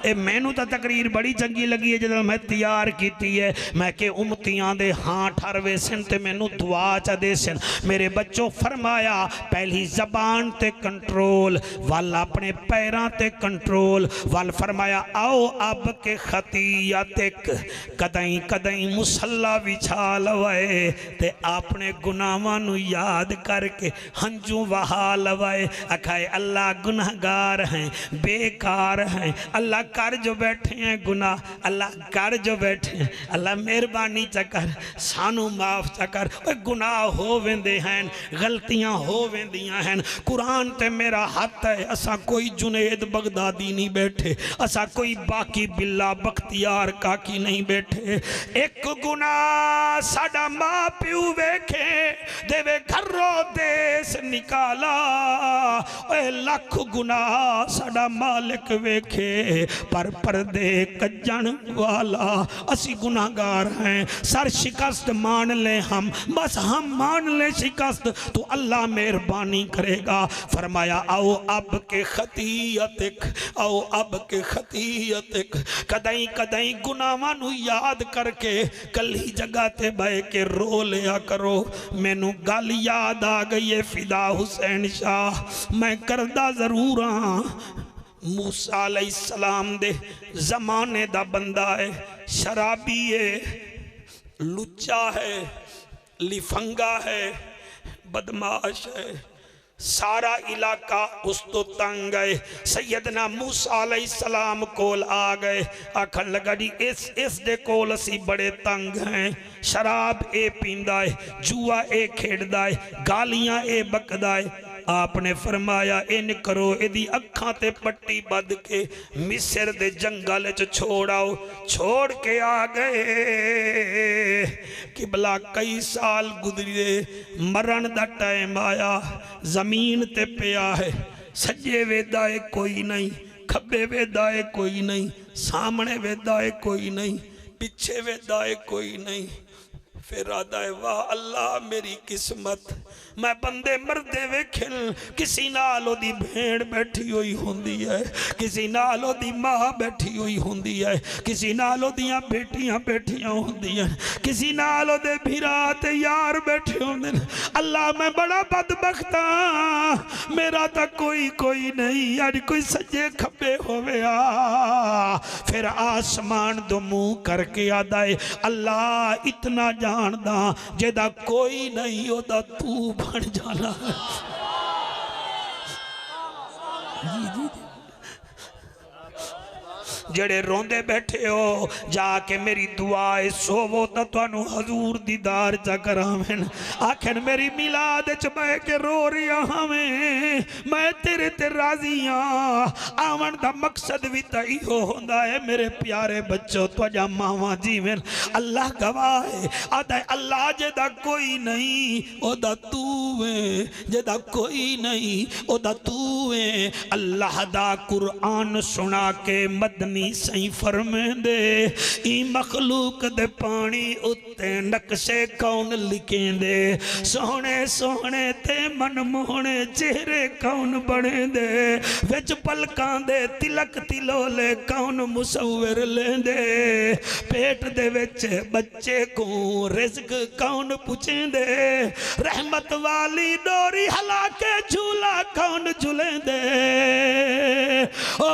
ए मैनू तो तकरीर बड़ी चंगी लगी है जो मैं तैयार की है। मैं के उम्मतियां दे हाँ ठरवे सन ते मैनू दुआ च दे सन। मेरे बच्चों फरमाया पहली जबान ते कंट्रोल, वल अपने पैरां ते कंट्रोल, वल फरमाया आओ अब के खतियातिक। कदई कदई मुसल्ला बिछा लवाए ते अपने गुनाहां नू याद करके हंजू वहा लवाए। आखाए अल्लाह गुनाहगार हैं, बेकार हैं, अल्लाह कर जो बैठे हैं गुनाह, अल्लाह कर जो बैठे हैं, अल्लाह मेहरबानी चकर सानू माफ चकर। गुनाह हो वेंदे हैं, गलतियां हो वेंदियां हैं। कुरान ते मेरा हथ है, असा कोई जुनेद बगदादी नहीं बैठे, असा कोई बाकी बिल्ला बख्तियार काकी नहीं बैठे। एक गुनाह साडा मां प्यू वेखे देवे घरों देश निकाला, लख गुनाह साडा मालिक वेखे पर पर्दे कज्जण वाला। असी गुनाहगार हैं, सर शिकस्त मान ले हम, बस हम मान ले शिकस्त तो अल्लाह मेहरबानी करेगा। फरमाया आओ अब के खतियतिक, आओ अब के खतियतिक। कदई कदई गुनाहां नू याद करके कली जगह ते बह के रो लिया करो। मैनू गल याद आ गई है फिदा हुसैन शाह, मैं करदा जरूर हाँ। मूसा अलैहिस्सलाम दे जमाने दा बंदा है, शराबी है, लुच्चा है, लिफंगा है, बदमाश है, सारा इलाका उस तो तंग है। सैयदना मूसा अलैहिस्सलाम कोल आ गए, आखन लगा जी इस दे कोल असी बड़े तंग हैं। शराब ए पींदा है, जुआ ए खेड़दा है, गालियां ए बकदा है। आपने फरमाया इन करो इदी अखां ते पट्टी बद के मिस्र दे जंगल च छोड़ आओ। छोड़ के आ गए। किबला कई साल गुजरे, मरण दा टाइम आया, जमीन ते पिया है, सज्जे वेदा है कोई नहीं, खब्बे वेदा है कोई नहीं, सामने वेदा है कोई नहीं, पिछे वेदा है कोई नहीं। फिर आदा है वाह अल्लाह मेरी किस्मत, मैं बंदे मरदे वेखन किसी नाल ओदी भेड़ बैठी हुई होंदी है, किसी नाल ओदी माँ बैठी हुई होंदी है, किसी नाल ओदियां बेटियां बैठियां होंदियां, किसी नाल ओदे भिरा ते यार बैठे होंदे। अल्लाह मैं बड़ा बदबख्त हां, मेरा तो कोई नहीं, अज कोई सज्जे खब्बे होवे। फिर आसमान दो मुंह करके आदा है अल्लाह इतना जानदा जेदा कोई नहीं ओदा तू बन जाना। जेड़े रोंदे बैठे हो जाके मेरी दुआ है सोवो तो तुहानू हजूर दीदार चा करावें। आखन मेरी मिलाद च बह के रो रहा हमें, मैं तेरे ते राजी हाँ। आवन दा मकसद भी तो इहो होंदा है मेरे प्यारे बच्चों, तुहाडा मावा जीवें। अल्लाह गवाह है, आदा है अल्लाह जेदा कोई नहीं ओदा तू है, जेदा कोई नहीं ओदा तू है। अल्लाह दा कुरान सुना के मदनी सही फरमेंदे ई मखलूक दे पानी उत्ते नक्शे कौन लिखेंदे, सोहने सोहने ते मनमोहने चेहरे कौन बनेंदे, विच पलकां दे तिलक तिलोले कौन मुसव्विर लेंदे, पेट दे विच बच्चे को रिज़्क कौन पुछेंदे, रहमत वाली डोरी हला के झूला कौन झूलेंदे। ओ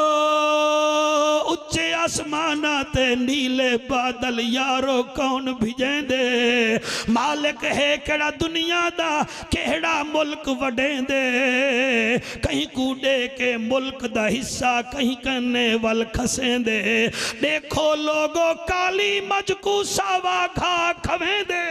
उच्चे आसमाना ते नीले बादल यारो कौन भिजेंदे, मालिक है केड़ा दुनिया दा केड़ा मुल्क वडेंदे, कहीं कूड़े के मुल्क दा हिस्सा कहीं कन्ने वल खसेंदे। देखो लोगो काली मजकू सावा खा खवेंदे।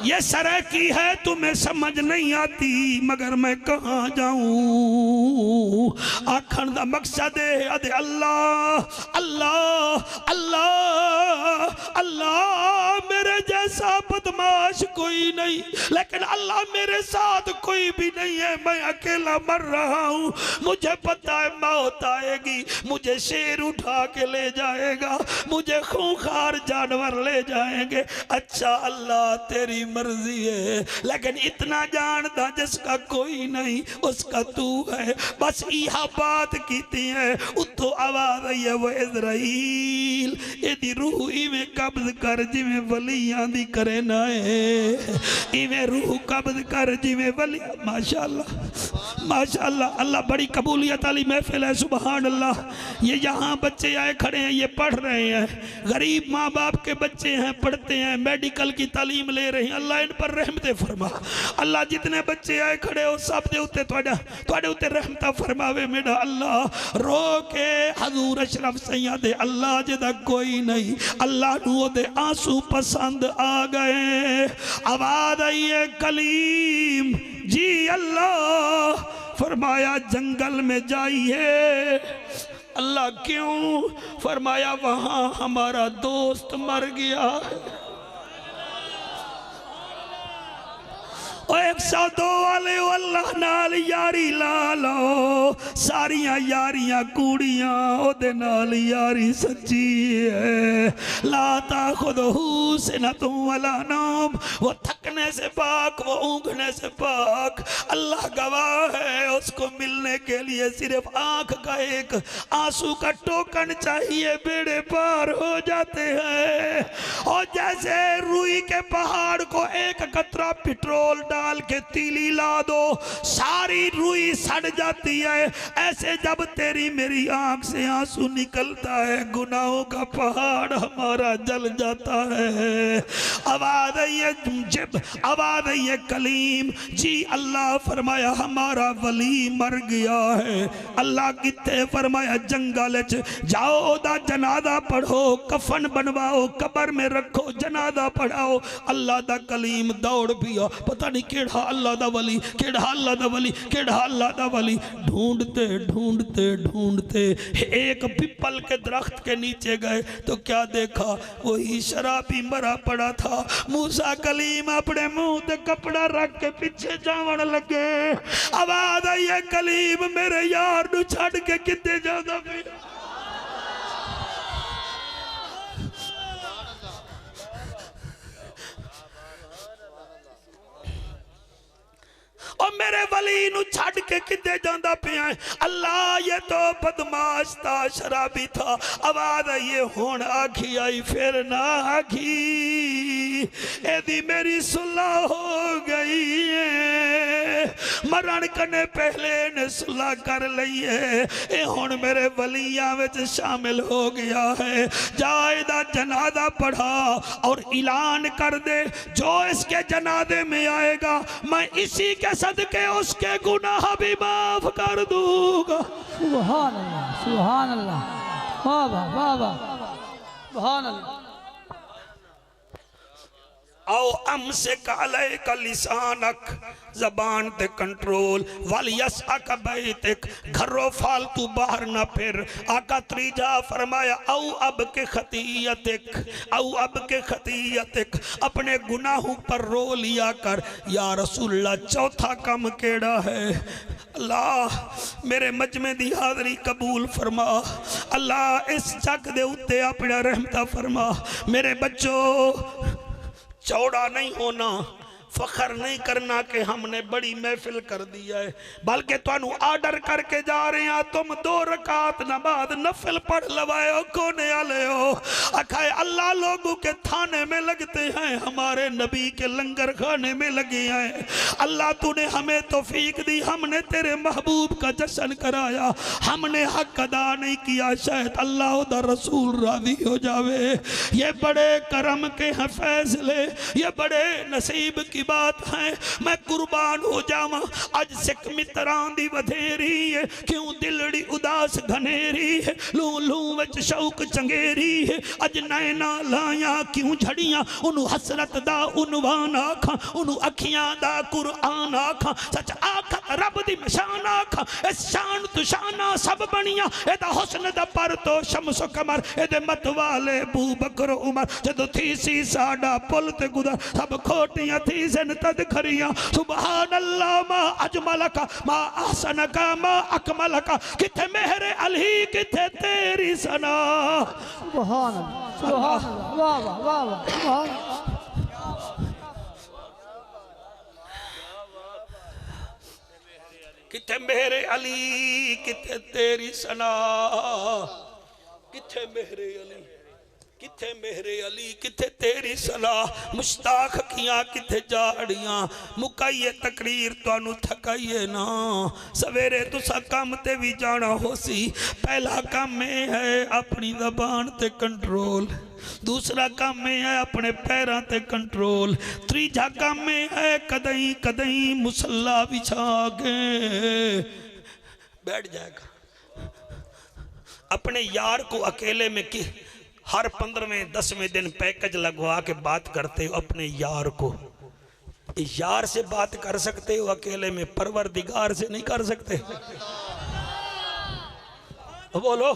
ये सरकी है तुम्हें समझ नहीं आती, मगर मैं कहाँ जाऊं। आखन दा मकसद है अदे अल्लाह अल्लाह अल्लाह अल्लाह, मेरे जैसा बदमाश कोई नहीं, लेकिन अल्लाह मेरे साथ कोई भी नहीं है, मैं अकेला मर रहा हूँ। मुझे पता है मौत आएगी, मुझे शेर उठा के ले जाएगा, मुझे खूंखार जानवर ले जाएंगे। अच्छा अल्लाह तेरी मर्जी है, लेकिन इतना जानता जिसका कोई नहीं उसका तू है। बस यह बात कीती है, उतो आवाज आई है वो इज़राइल एदी रूह इवें कब्ज कर जिवें वलियां दी करे ना है, इवें रूह कब्ज कर जिवें वली। माशाअल्लाह माशाअल्लाह, अल्लाह बड़ी कबूलियत वाली महफिल है। सुभान अल्लाह। ये यहाँ बच्चे आए खड़े हैं, ये पढ़ रहे हैं, गरीब माँ बाप के बच्चे हैं, पढ़ते हैं, मेडिकल की तालीम ले रहे हैं। अल्लाह इन पर रहमतें फरमा। अल्लाह जितने बच्चे आए खड़े हो सब दे उत्ते तुहाडे उत्ते रहमत फरमावे मेरा अल्लाह। रो के हजूर अशरफ सैयद अल्लाह जिदा कोई नहीं, अल्लाह नू दे आंसू पसंद आ गए। आवाज आई है कलीम जी अल्लाह। फरमाया जंगल में जाइए। अल्लाह क्यों? फरमाया वहां हमारा दोस्त मर गया है। 102 वाले अल्लाह नाल यारी ला लो, सारिया यारियां कूड़ियां ओदे नाल यारी सच्ची है। ला ताखुदहू सिनतुम वला नौम, वो थकने से पाक, वो ऊँघने से पाक। अल्लाह गवाह है, उसको मिलने के लिए सिर्फ आंख का एक आंसू का टोकन चाहिए, बेड़े पार हो जाते हैं। और जैसे रुई के पहाड़ को एक कतरा पेट्रोल डाल के तीली ला दो, सारी रुई सड़ जाती है। ऐसे जब तेरी मेरी आंख से आंसू निकलता है गुनाहों का पहाड़ हमारा जल जाता है। आवाज है ये कलीम जी। अल्लाह फरमाया हमारा वली मर गया है। अल्लाह किथे फरमाया जंगल च जाओ दा जनादा पढ़ो, कफन बनवाओ, कबर में रखो, जनादा पढ़ाओ। अल्लाह दा कलीम दौड़ पिया, पता नहीं केड़ा अल्लाह दा वली, केड़ा अल्लाह दा वली, केड़ा अल्लाह दा वली। ढूंढते ढूंढते ढूंढते एक पिपल के दरख्त के नीचे गए तो क्या देखा, वही शराबी मरा पड़ा था। मूसा कलीम अपने मुंह ते कपड़ा रख के पीछे जावन लगे। आवाज आई है कलीम मेरे यार नू छड़ के किते जादा पिया। और मेरे वली नू छड़ के किते जांदा पिया। अल्लाह ये तो बदमाश था, शराबी था। आवाज आई ये हुण आखी आई फिर ना आखी, एदी मेरी सुलह हो गई है। मरण कने पहले ने सुलह कर लई है, ए हुण मेरे वलियां विच शामिल हो गया है। जायदा जनादा पढ़ा और ऐलान कर दे जो इसके जनादे में आएगा मैं इसी के सदके उसके गुनाह भी माफ कर दूंगा। सुभान अल्लाह, सुभान अल्लाह, वाह वाह वाह वाह, सुभान अल्लाह। आओ अम से काले का लिसानक, जबान ते कंट्रोल वाली यस आका बैतिक, घरों फालतू बाहर ना फिर। आका त्रीजा फरमाया औ अब के खतीयतिक, औ अब के खतीयतिक, अपने गुनाहों पर रो लिया कर। या रसूलल्लाह चौथा काम केड़ा है? अल्लाह मेरे मजमे दी हाजरी कबूल फरमा। अल्लाह इस जग दे उत्ते अपना रहमता फरमा। मेरे बच्चों चौड़ा नहीं होना, फखर नहीं करना कि हमने बड़ी महफिल कर दिया है, बल्कि तुहानू आर्डर करके जा रहे हैं तुम 2 रकात नमाज नफिल पढ़ लवाओ। कोने वाले हो अखाए अल्लाह लोगों के थाने में लगते हैं, हमारे नबी के लंगर खाने में लगे हैं। अल्लाह तूने हमें तौफीक दी, हमने तेरे महबूब का जश्न कराया, हमने हक अदा नहीं किया, शायद अल्लाह दा रसूल राजी हो जावे। ये बड़े करम के हैं फैसले, ये बड़े नसीब की बात है। मैं कुर्बान हो जावा अज सिख मित्रां दी वधेरी है, क्यों दिलड़ी उदास घनेरी है, लू लू विच शौक चंगेरी है। अज नैना लाया क्यों झड़ियां, उन्हू हसरत दा उनवान आखा, उन्हू अखियां दा कुरआन आखा। सच आखा रब दी शान आखा, इस शान तू शाना सब बनिया। एदा हुस्न दा पर तो शम्स कमर, एदे मत वाले बू बकर उमर। जदों थी सी साडा पुल ते गुदर, सब खोटियां थी सन तद खरियां। सुभान अल्लाह मा अजमलका मा अहसनका मा अकमलका, किथे मेहरे अली किथे तेरी सना। सुभान अल्लाह, सुभान अल्लाह, वाह वाह वाह वाह, सुभान अल्लाह। किथे मेहरे अली किथे तेरी सना, किथे मेहरे अली, किथे मेहरे अली किथे तेरी सलाह। मुश्ताक अखियां किथे जाड़ियां, मुकाइए तकरीर तुहानू थकाइए ना। सवेरे तुसा काम ते भी जाना हो सी। पहला काम है अपनी जबान ते कंट्रोल, दूसरा काम है अपने पैरों ते कंट्रोल, तीजा काम है कदई कदई मुसल्ला बिछा के बैठ जाएगा। अपने यार को अकेले में कि हर 15वें 10वें दिन पैकेज लगवा के बात करते हो अपने यार को। यार से बात कर सकते हो अकेले में, परवरदिगार से नहीं कर सकते। बोलो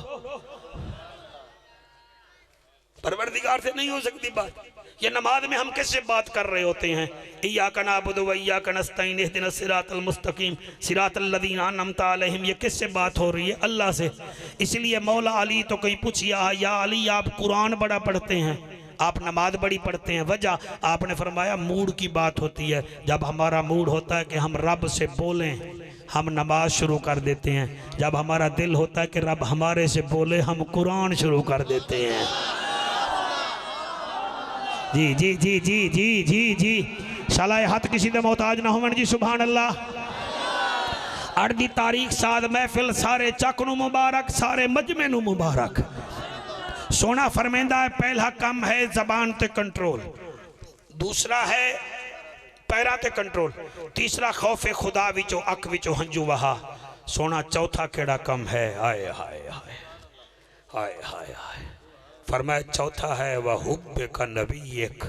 परवरदिगार से नहीं हो सकती बात। ये नमाज में हम किससे बात कर रहे होते हैं? इय्याका नअबुदु व इय्याका नस्तईन इहदिनस सिरातल मुस्तकीम सिरातल लज़ीना अनअमता अलैहिम। ये किससे बात हो रही है? अल्लाह से। इसलिए मौला अली तो कहीं पूछिया, या अली आप कुरान बड़ा पढ़ते हैं, आप नमाज बड़ी पढ़ते हैं, वजह आपने फरमाया मूड की बात होती है। जब हमारा मूड होता है कि हम रब से बोलें हम नमाज शुरू कर देते हैं, जब हमारा दिल होता है कि रब हमारे से बोले हम कुरान शुरू कर देते हैं। जी जी जी जी जी जी जी, शाला हाथ किसी दे मोहताज ना होवन जी। सुभान अल्लाह। अड़ दी तारीख साद महफिल सारे चक नू मुबारक सारे मजमे नू मुबारक। सोना फरमेंदा है पहला कम है जबान ते कंट्रोल, दूसरा है पैरां ते कंट्रोल, तीसरा खौफे खुदा विचों अक विचों हंजू वहा। सोना चौथा केड़ा कम है? हाय हाय हाय हाय हाय हाय। फरमाया चौथा है वह हुब्बे का नबी, एक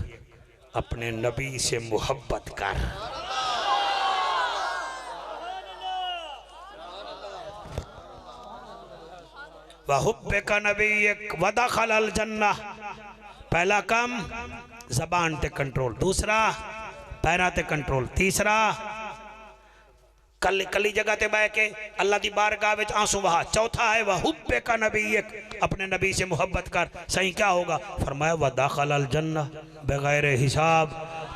अपने नबी से मोहब्बत कर। वह हुब्बे का नबी एक वदखल अल जन्ना। पहला काम जबान ते कंट्रोल, दूसरा पैरां ते कंट्रोल, तीसरा कली जगह ते बह के अल्लाह दी बारगाह विच आंसू बहा, चौथा है वह हुब्बे का नबी एक अपने नबी से मोहब्बत कर। सही क्या होगा? फरमाया वह दाखिल अल जन्ना बगैर हिसाब,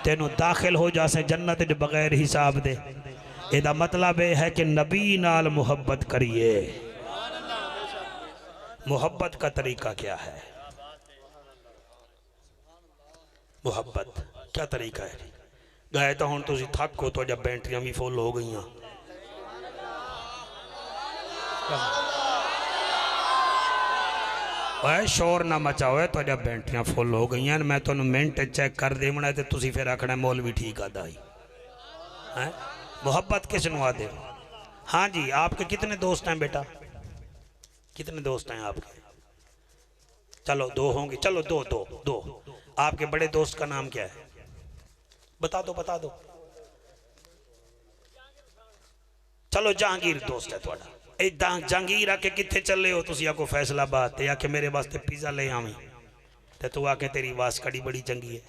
तेनों दाखिल हो जासे जन्नत बगैर हिसाब दे। एदा मतलब यह है कि नबी नाल मोहब्बत करिए। मोहब्बत का तरीका क्या है? मोहब्बत क्या तरीका है? गए तो हुण तुसीं थक हो तो जब बैटरियां भी फुल हो गई। शोर ना मचाओ तो जब बैटरियां फुल हो गई। मैं तुहानूं मिनट चेक कर देवना तो तुसीं फिर आखना मौल भी ठीक आता है। मोहब्बत किस नूं आदे? हाँ जी, आपके कितने दोस्त हैं बेटा? कितने दोस्त हैं आपके? चलो दो होंगे, चलो दो दो दो। आपके बड़े दोस्त का नाम क्या है? बता दो बता दो। चलो जहांगीर दोस्त है थोड़ा। जहांगीर आके कितने चले हो? तुम आको फैसलाबाद, ते आके मेरे वास्ते पिज़्ज़ा ले आवी, ते तू आके तेरी वास कड़ी बड़ी चंगी है।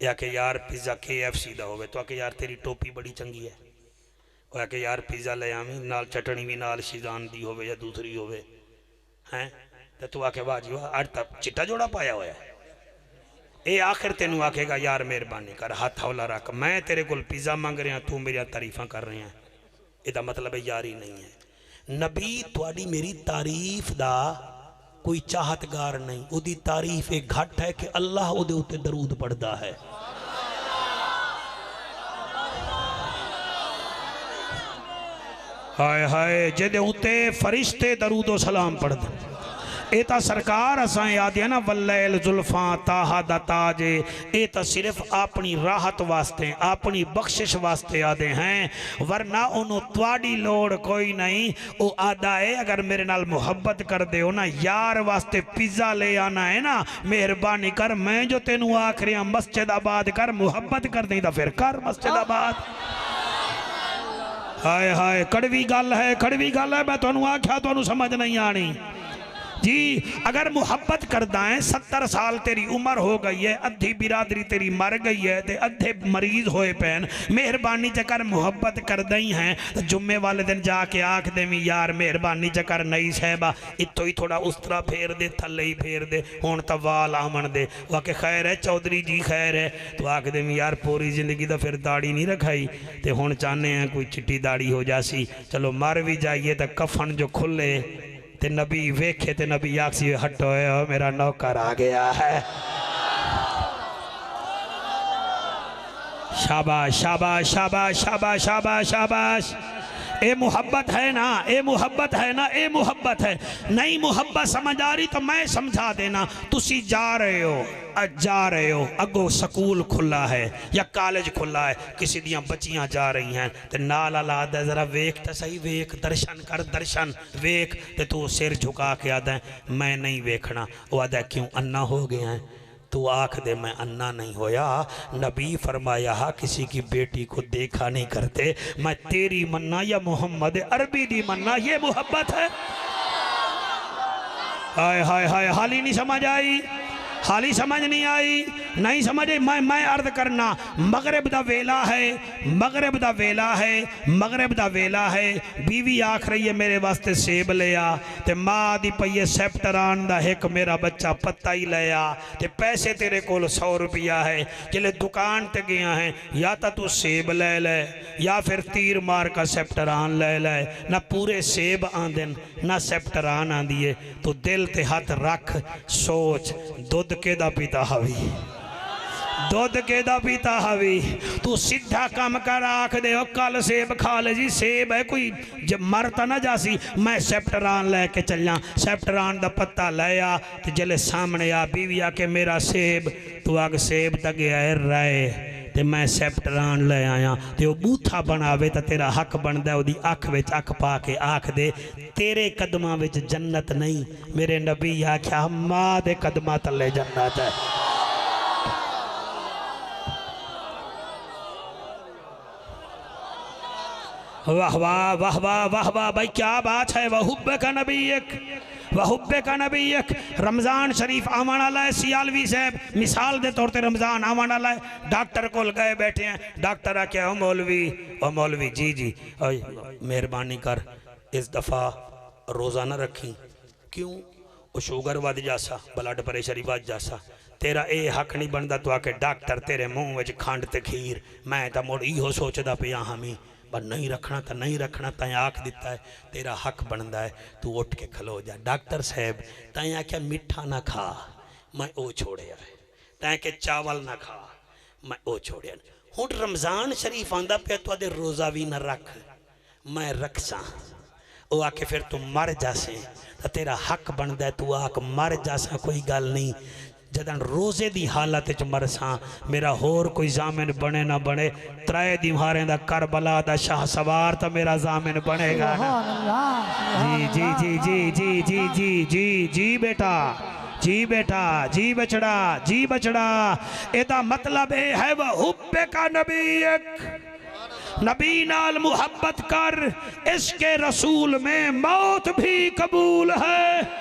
या के यार पिज़्ज़ा KFC दा होवे, तो आके यार तेरी टोपी बड़ी चंगी है। वो आके यार पिज़्ज़ा ले आवी नाल चटनी भी नाल शिजान दी होवे या दूसरी होवे हैं, ते तू आके वाह जी वाह अज तक चिट्टा जोड़ा पाया होया है। ये आखिर तेनू आखेगा यार मेहरबानी कर, हाथ हौला रख, मैं तेरे को पिज़्ज़ा मंग रहा, तू मेरी तारीफा कर रहे हैं। इसका मतलब है यारी नहीं है। नबी तुहाडी मेरी तारीफ दा कोई चाहतगार नहीं, उदी तारीफ एक घट है कि अल्लाह उदे उत्ते दरूद पढ़दा है। हाय हाय जेदे उत्ते फरिश्ते दरूदो सलाम पढ़दे। ये तो सरकार असा याद है ना वल्लैल जुल्फा ताहा दा ताज, ये तो सिर्फ अपनी राहत वास्ते अपनी बख्शिश वास्ते आदे हैं, वरना उन्होंने तुहाडी लोड़ कोई नहीं। वो आदा है अगर मेरे नाल मोहब्बत कर दे हो ना, यार वास्ते पिज़्ज़ा ले आना है ना, मेहरबानी कर, मैं जो तेनू आख रहा मस्जिद आबाद कर, मोहब्बत कर दी तो फिर कर मस्जिद आबाद। हाय हाय कड़वी गल है, कड़वी गल है। मैं तुहानू आख्या तुहानू समझ नहीं आनी जी। अगर मोहब्बत करदा है, 70 साल तेरी उम्र हो गई है, अद्धी बिरादरी तेरी मर गई है, ते अद्धे मरीज होए पैन, मेहरबानी चकर मोहब्बत करदा ही हैं, तो जुम्मे वाले दिन जाके आख देवी यार मेहरबानी चकर नहीं साहबा इतों ही थोड़ा उस तरह फेर दे, थले ही फेर दे, हुण तो वाल आमन दे। वो आके खैर है चौधरी जी खैर है, तो आख देवी यार पूरी जिंदगी तो फिर दाड़ी नहीं रखाई, तो हुण चाहते हैं कोई चिट्टी दाड़ी हो जासी, चलो मर भी जाइए तो कफन जो खुले ते नबी वेखे, ते नबी आखसी हटो मेरा नौकर आ गया है। शाबाश शाबाश शाबाश शाबाश शाबाश शाबाश। ए मोहब्बत है ना, ए मोहब्बत है ना, ए मोहब्बत है। नहीं मोहब्बत समझ आ रही तो मैं समझा देना। तुसी जा रहे हो अगो स्कूल खुला है या कॉलेज खुला है, किसी दियाँ बच्चियाँ जा रही हैं, तो नाल अला दे जरा वेख तो सही, वेख दर्शन कर, दर्शन वेख, तो तू सिर झुका के आदा मैं नहीं वेखना। वो आदा क्यों अन्ना हो गया है? तू आख दे मैं अन्ना नहीं होया। नबी फरमाया किसी की बेटी को देखा नहीं करते, मैं तेरी मन्ना या मोहम्मद अरबी दी मन्ना, ये मोहब्बत है। हाय हाय हाय हाली नहीं समझ आई, हाली समझ नहीं आई, नहीं समझ आई। मैं अर्ज करना मगरब दा वेला है, मगरब दा वेला है, मगरब दा वेला है। बीवी आख रही है मेरे वास्ते सेब ले आ, ते माँ दी पई सेप्टरान दा एक मेरा बच्चा पत्ता ही ले आ, ते पैसे तेरे कोल 100 रुपया है, जिले दुकान ते गया है, या तो तू सेब ले ले या फिर तीर मार का सेप्टरान ले ले। ना पूरे सेब आंदे ना सेप्टरान आंदी है। तो दिल ते हाथ रख, सोच दुध के दा पीता हवी, दुध के दा पीता हवी तू सीधा कम कर आख दे कल सेब खा ले जी सेब है कोई जब मर तो ना जासी मैं सेप्टरान लैके चलिया सेप्टरान दा पत्ता लाया तो जले सामने आ बीवी आके मेरा सेब तू आग सेब तक गया है राय ते मैं सेप्टरान ले आया ते वो बूथा बनावे तो तेरा हक बनता है अख विच अख पा के आख दे तेरे कदमां विच जन्नत नहीं मेरे नबी आख्या मां दे कदमां तले जन्नत है। वाह वाह वाह वाह वाह वाह भाई क्या बात है। वहुब्बे का नबी एक वहुब्बे का नबी एक रमज़ान शरीफ आवन वाला है सियालवी साहब मिसाल दे तौर पर रमज़ान आवन वाला है डॉक्टर को गए बैठे हैं डॉक्टर आ क्या ओ मौलवी जी जी मेहरबानी कर इस दफ़ा रोज़ा ना रखी क्यों वो शुगर वध जासा ब्लड प्रेशर ही वध जासा तेरा ये हक नहीं बनता तू आके डॉक्टर तेरे मुँह में खंड ते खीर मैं तो मुड़ इहो सोचता पिया हमी पर नहीं रखना तो नहीं रखना तैं आख दिता है तेरा हक बनता है तू उठ के खलो जा। डॉक्टर साहब तैं आख्या मिठा ना खा मैं वो छोड़िया तैं के चावल ना खा मैं वो छोड़िया हुण रमज़ान शरीफ आंदा पे तू आदे रोज़ा भी ना रख मैं रखसा वो आके फिर तू मर जासे तो तेरा हक बनता है तू आख मर जासा कोई गल नहीं जदन रोज़े की हालत च मरसा मेरा होर कोई जामिन बने ना बने त्रै दीवारें दा करबला दा शाह सवार तो मेरा जामिन बनेगा ना। जी जी जी जी जी जी जी जी जी बेटा जी बेटा जी बचड़ा जी बचड़ा एदा मतलब ये है वह हुब्बे का नबी एक नबी नाल मुहब्बत कर इसके रसूल में मौत भी कबूल है।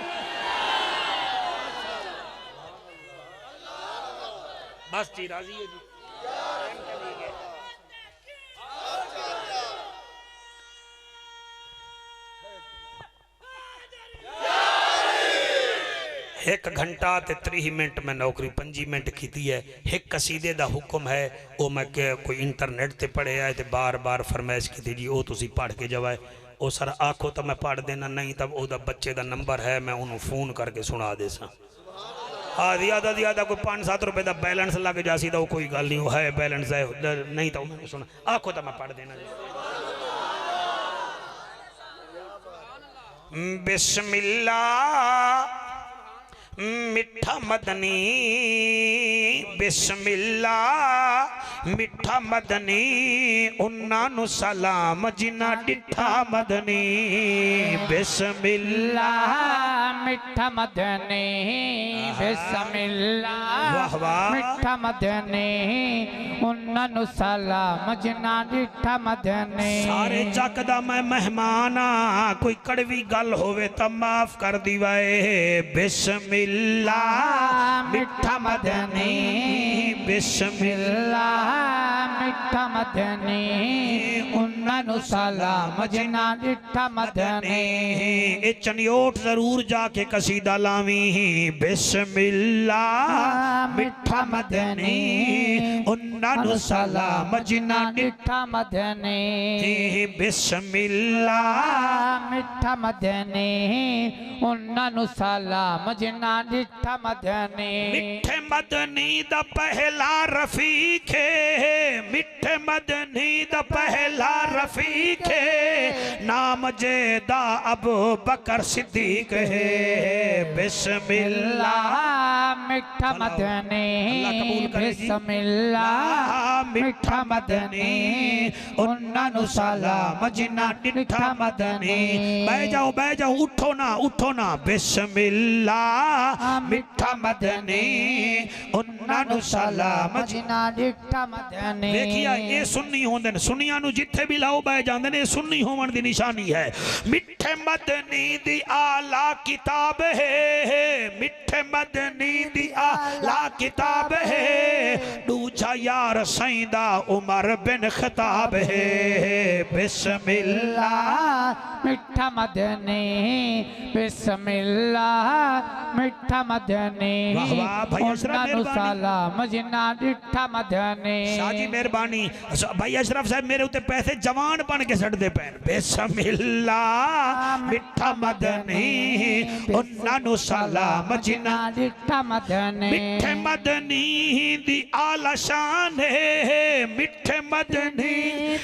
बस जी राजी है जी एक घंटा ते 30 मिनट में नौकरी 5 मिनट की है एक कसीदे दा हुक्म है वो मैं कोई इंटरनेट ते पढ़े है ते बार बार फरमाइश की जी वो तुसी पढ़ के जाए वो सर आखो तो मैं पढ़ देना नहीं तब वो बच्चे का नंबर है मैं उन्होंने फोन करके सुना दे सा हाँ ज़्यादा कोई 5-7 रुपए का बैलेंस लग जासी तो कोई गल नहीं है बैलेंस है नहीं तो मैंने सुना आखो तो मैं पढ़ देना बिस्मिल्लाह मिठा मदनी बिस्मिल्लाह मिठा मदनी उन्नानु सलाम जिना डिठा मदनी बिस्मिल्लाह मिठा मदनी बिस्मिल्लाह मिठा मदनी उन्नानु सलाम जिना डिठा मदनी। सारे जग दा मैं मेहमान आ कोई कड़वी गल होवे तो माफ कर दीवाए बिस्मिल्लाह मिठा मदनी बिस्मिल्लाह मिठा मदनी उन्नानु सलाम जिना डिठा मदनी। ए चनियोट जरूर जाके कसीदा लावी बिस्मिल्लाह मिठा मदनी उन्नानु सलाम जिना डिठा मदनी बिस्मिल्लाह मिठा मदनी उन्नानु सलाम जिना डिठा मदनी। मिठे मदनी दा पहला रफीक है मिठे मदनी दा पहला रफीक है नाम जेदा अबू बकर सिद्दीक है बिस्मिल्लाह मिठा मदनी बिस्मिल्लाह मिठा मदनी उन्नानु सलाम जिना डिठा मदनी। बह जाओ उठो ना बिस्मिल्लाह मिठा मदनी उन्नानु सलाम जिना डिठा मदनी। देखिए ये सुन्नी होंदे सुन्नियां नु जिथे भी लाओ बह जांदे ने सुन्नी होवन दी निशानी है। मिठे मदनी दी आला किताब है मिठे मदनी दी आला किताब है दूजा यार सईदा उमर बिन खताब है बिस्मिल्लाह मिठा मदनी बिस्मिल्लाह मिठा मदनी उन्नानु सलाम जिना डिठा मदनी। शाजी मेहरबानी भाई अशरफ साहब मेरे उत्ते पैसे जवान बन के सटदे पैन बिस्मिल्लाह मिठा मदनी उन्हां सलाम जिन्ना मिठा मदनी मिठे मदनी दी आला शान है मिठे मदनी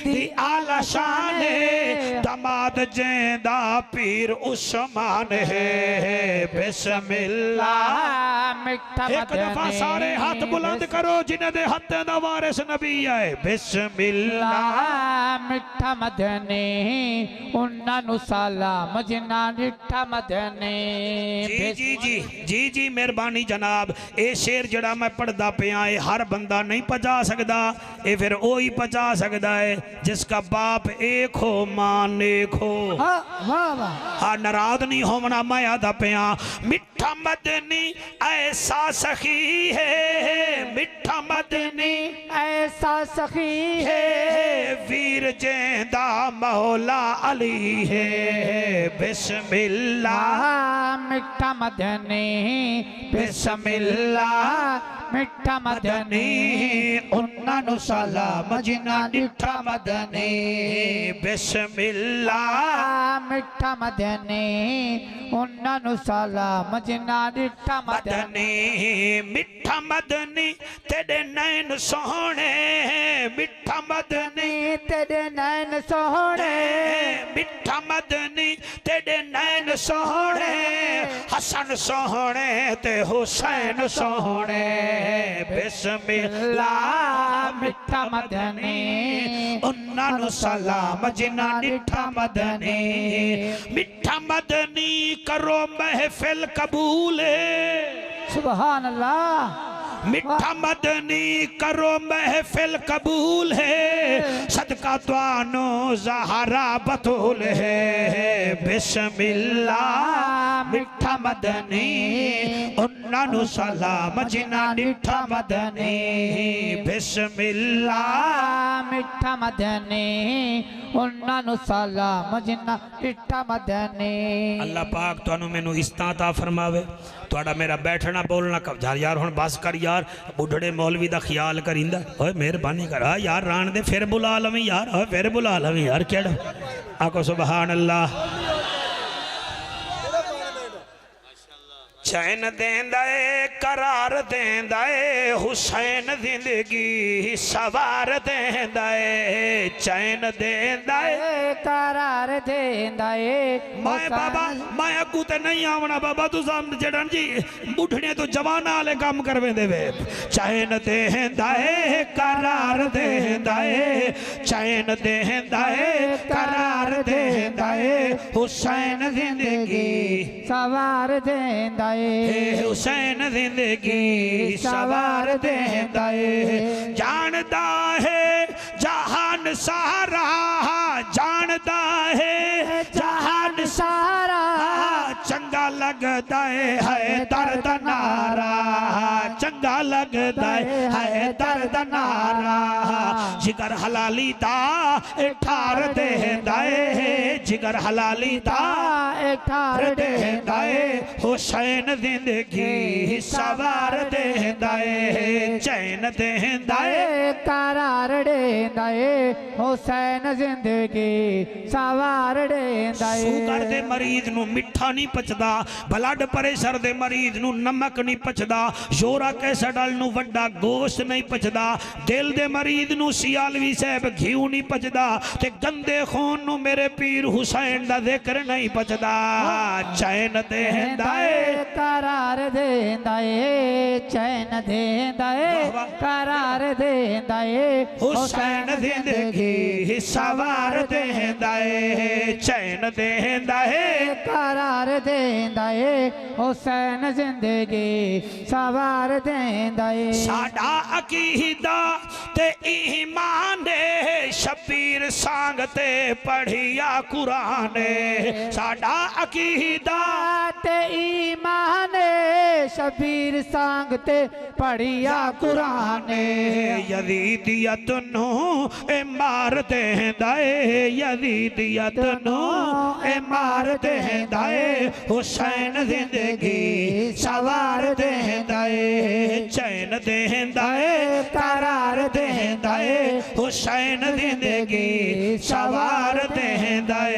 दी आला शान है दमाद जेंदा पीर उस्मान है बिस्मिल्लाह मिठा एक दफा सारे हाथ बुलंद करो जिन्हें दे हत्थे दा वारिस नबी आए बिस्मिल्लाह मिठा मदनी उन्हां सलाम जिन्ना मिठा मदनी जी जी जी जी जी मेहरबानी जनाब ये शेर जड़ा मैं पढ़दा पिया है हर बंदा नहीं पचा सकता ये फिर ओ ही पचा सकता है जिसका बाप एक हो मां नेक हो हाँ नाराज नहीं होना मैं आदा पिया मिठा मदनी ऐसा सखी है मिठा मदनी ऐसा सखी है वीर जेंदा मौला अली है बिस्मिल्लाह मिठा मदनी बिस्मिल्लाह मिठा मदनी उन्हां सलाम जिन्ना मिठा मदनी बिस्मिल्लाह मिठा मदनी उन्हां सलाम जिन्ना मिठा मदनी मिठा मदनी तेरे नैन सोहणे मिठा मदनी तेरे नैन सोहणे मिठा मदनी तेरे नैन सोहणे हसन सोहणे ते हुसैन सोहणे बिस्मिल्लाह मिठा मदनी उन्हां सलाम जिन्ना मिठा मदनी मिठा मदनी करो महफिल कबूल सुभान अल्लाह मिठा मदनी करो महफिल कबूल है सदका त्वानो ज़हरा बतूल है बिस्मिल्लाह मिठा मदनी उन्हां सलाम जिन्ना मिठा मदनी बिस्मिल्लाह मिठा मदनी उन्हां सलाम जिन्ना मिठा मदनी अल्लाह पाक तुहानू मैनू इस्ताता फरमावे तुहाडा मेरा बैठना बोलना कब्जा यार हुण बस कर यार बुढ़ड़े मौलवी दा ख्याल करिंदा ओए मेहरबानी कर यार रान दे फिर बुला लवी यार ओए फिर बुला लवी यार केड़ा आको सुभान अल्लाह चैन देंदा है करार देंदा है हुसैन जिंदगी सवार देंदा है चैन देंदा है करार देंदा है मैं बाबा मैं अगू ते नहीं आवना बाबा तू सामने जड़न जी बुढ़ने तो जवाना वाले काम करवे देवे चैन देंदा है करार देंदा है चैन देंदा है करार देंदा है हुसैन जिंदगी सवार देंदा हुसैन जिंदगी सवार देंदा है जानदा है जहान सारा जानदा है जहान सारा चंगा लगदा है दर्द नारा चंगा लगदा है दर्द नारा जिगर हलाली दा ठार देंदा है जिगर हलाली दा ठार देंदा है हुसैन जिंदगी सवार देंदा है चैन देंदा है करार देंदा है हुसैन जिंदगी सवार देंदा है शुगर दे मरीज नू मिठा नहीं पचदा ब्लड प्रेशर दे मरीज नू नमक नहीं पचदा जोरा कैसेडल नू वड्डा गोश्त नहीं पचदा दिल दे मरीज नू सियालवी साहब घीऊ नहीं पचदा ते गंदे खून नू मेरे पीर हुसैन दा जिक्र नहीं पचदा चैन देंदा है करार देंदा है चैन देंदा है करार देंदा है हुसैन जिंदगी सवार देंदा है चैन देंदा है करार देंदा है हुसैन जिंदगी सवार देंदा है साडा अकीदा ते ईमान शबीर सांग ते पढ़िया कुरान साडा अकीदा ते ईमान शबीर सांगते पढ़िया कुरान यजीदियत नू ए मार देंदा ए यजीदियत नू ए मार देंदा ए हुसैन जिंदगी सवार देंदा ए चैन देंदा ए करार देंदा ए हुसैन जिंदगी सवार देंदा ए।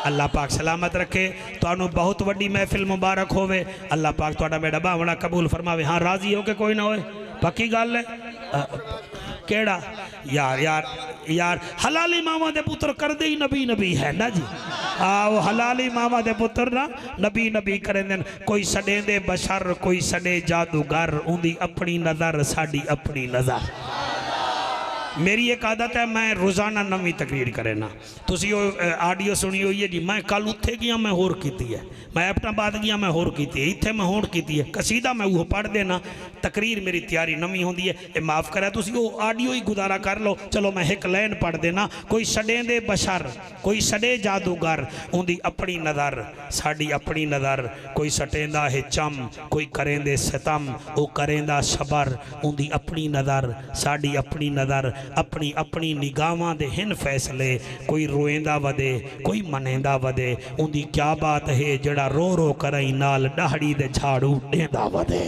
अल्लाह पाक सलामत रखे तुहानू बहुत वड्डी महफिल मुबारक होवे अल्लाह पाक तुहाडा मेरा भावना कबूल फरमावे। हाँ राजी हो के कोई ना होए पक्की गल है केड़ा यार यार यार हलाली मावा दे पुत्र कर दे ही नबी नबी है ना जी। आओ हलाली मावा दे पुत्र ना नबी नबी करेंदे कोई सडेंदे बशर कोई सडे जादूगर उंदी अपनी नज़र साडी अपनी नज़र। मेरी एक आदत है मैं रोज़ाना नवी तकरीर करे ना तुसी आडियो सुनी हुई है जी। मैं कल उत्थे गया मैं होर कीती है मैं एबटाबाद गया मैं होर कीती है इत्थे मैं होर कीती है कसीदा मैं वो पढ़ देना तकरीर मेरी तैयारी नवी होंदी है। ये माफ़ करा तुसी वो आडियो ही गुजारा कर लो चलो मैं एक लाइन पढ़ देना। कोई सडेंदे बशर कोई सडे जादूगर उंदी अपनी नज़र साडी अपनी नज़र कोई सटेंदा है चम कोई करेंदे सितम वो करेंदा सबर उंदी अपनी नज़र साडी अपनी नज़र अपनी अपनी निगाहां दे हिन फैसले कोई रोएंदा वदे कोई मनेंदा वदे उंदी क्या बात है जड़ा रो रो करई नाल दाहड़ी दे झाड़ू देंदा वदे।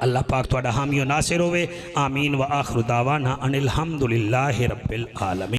अल्लाह पाक तुहाडा हामी व नासिर होवे आमीन व आखिर दावाना अनिल हम्दुलिल्लाहि रब्बिल आलमीन।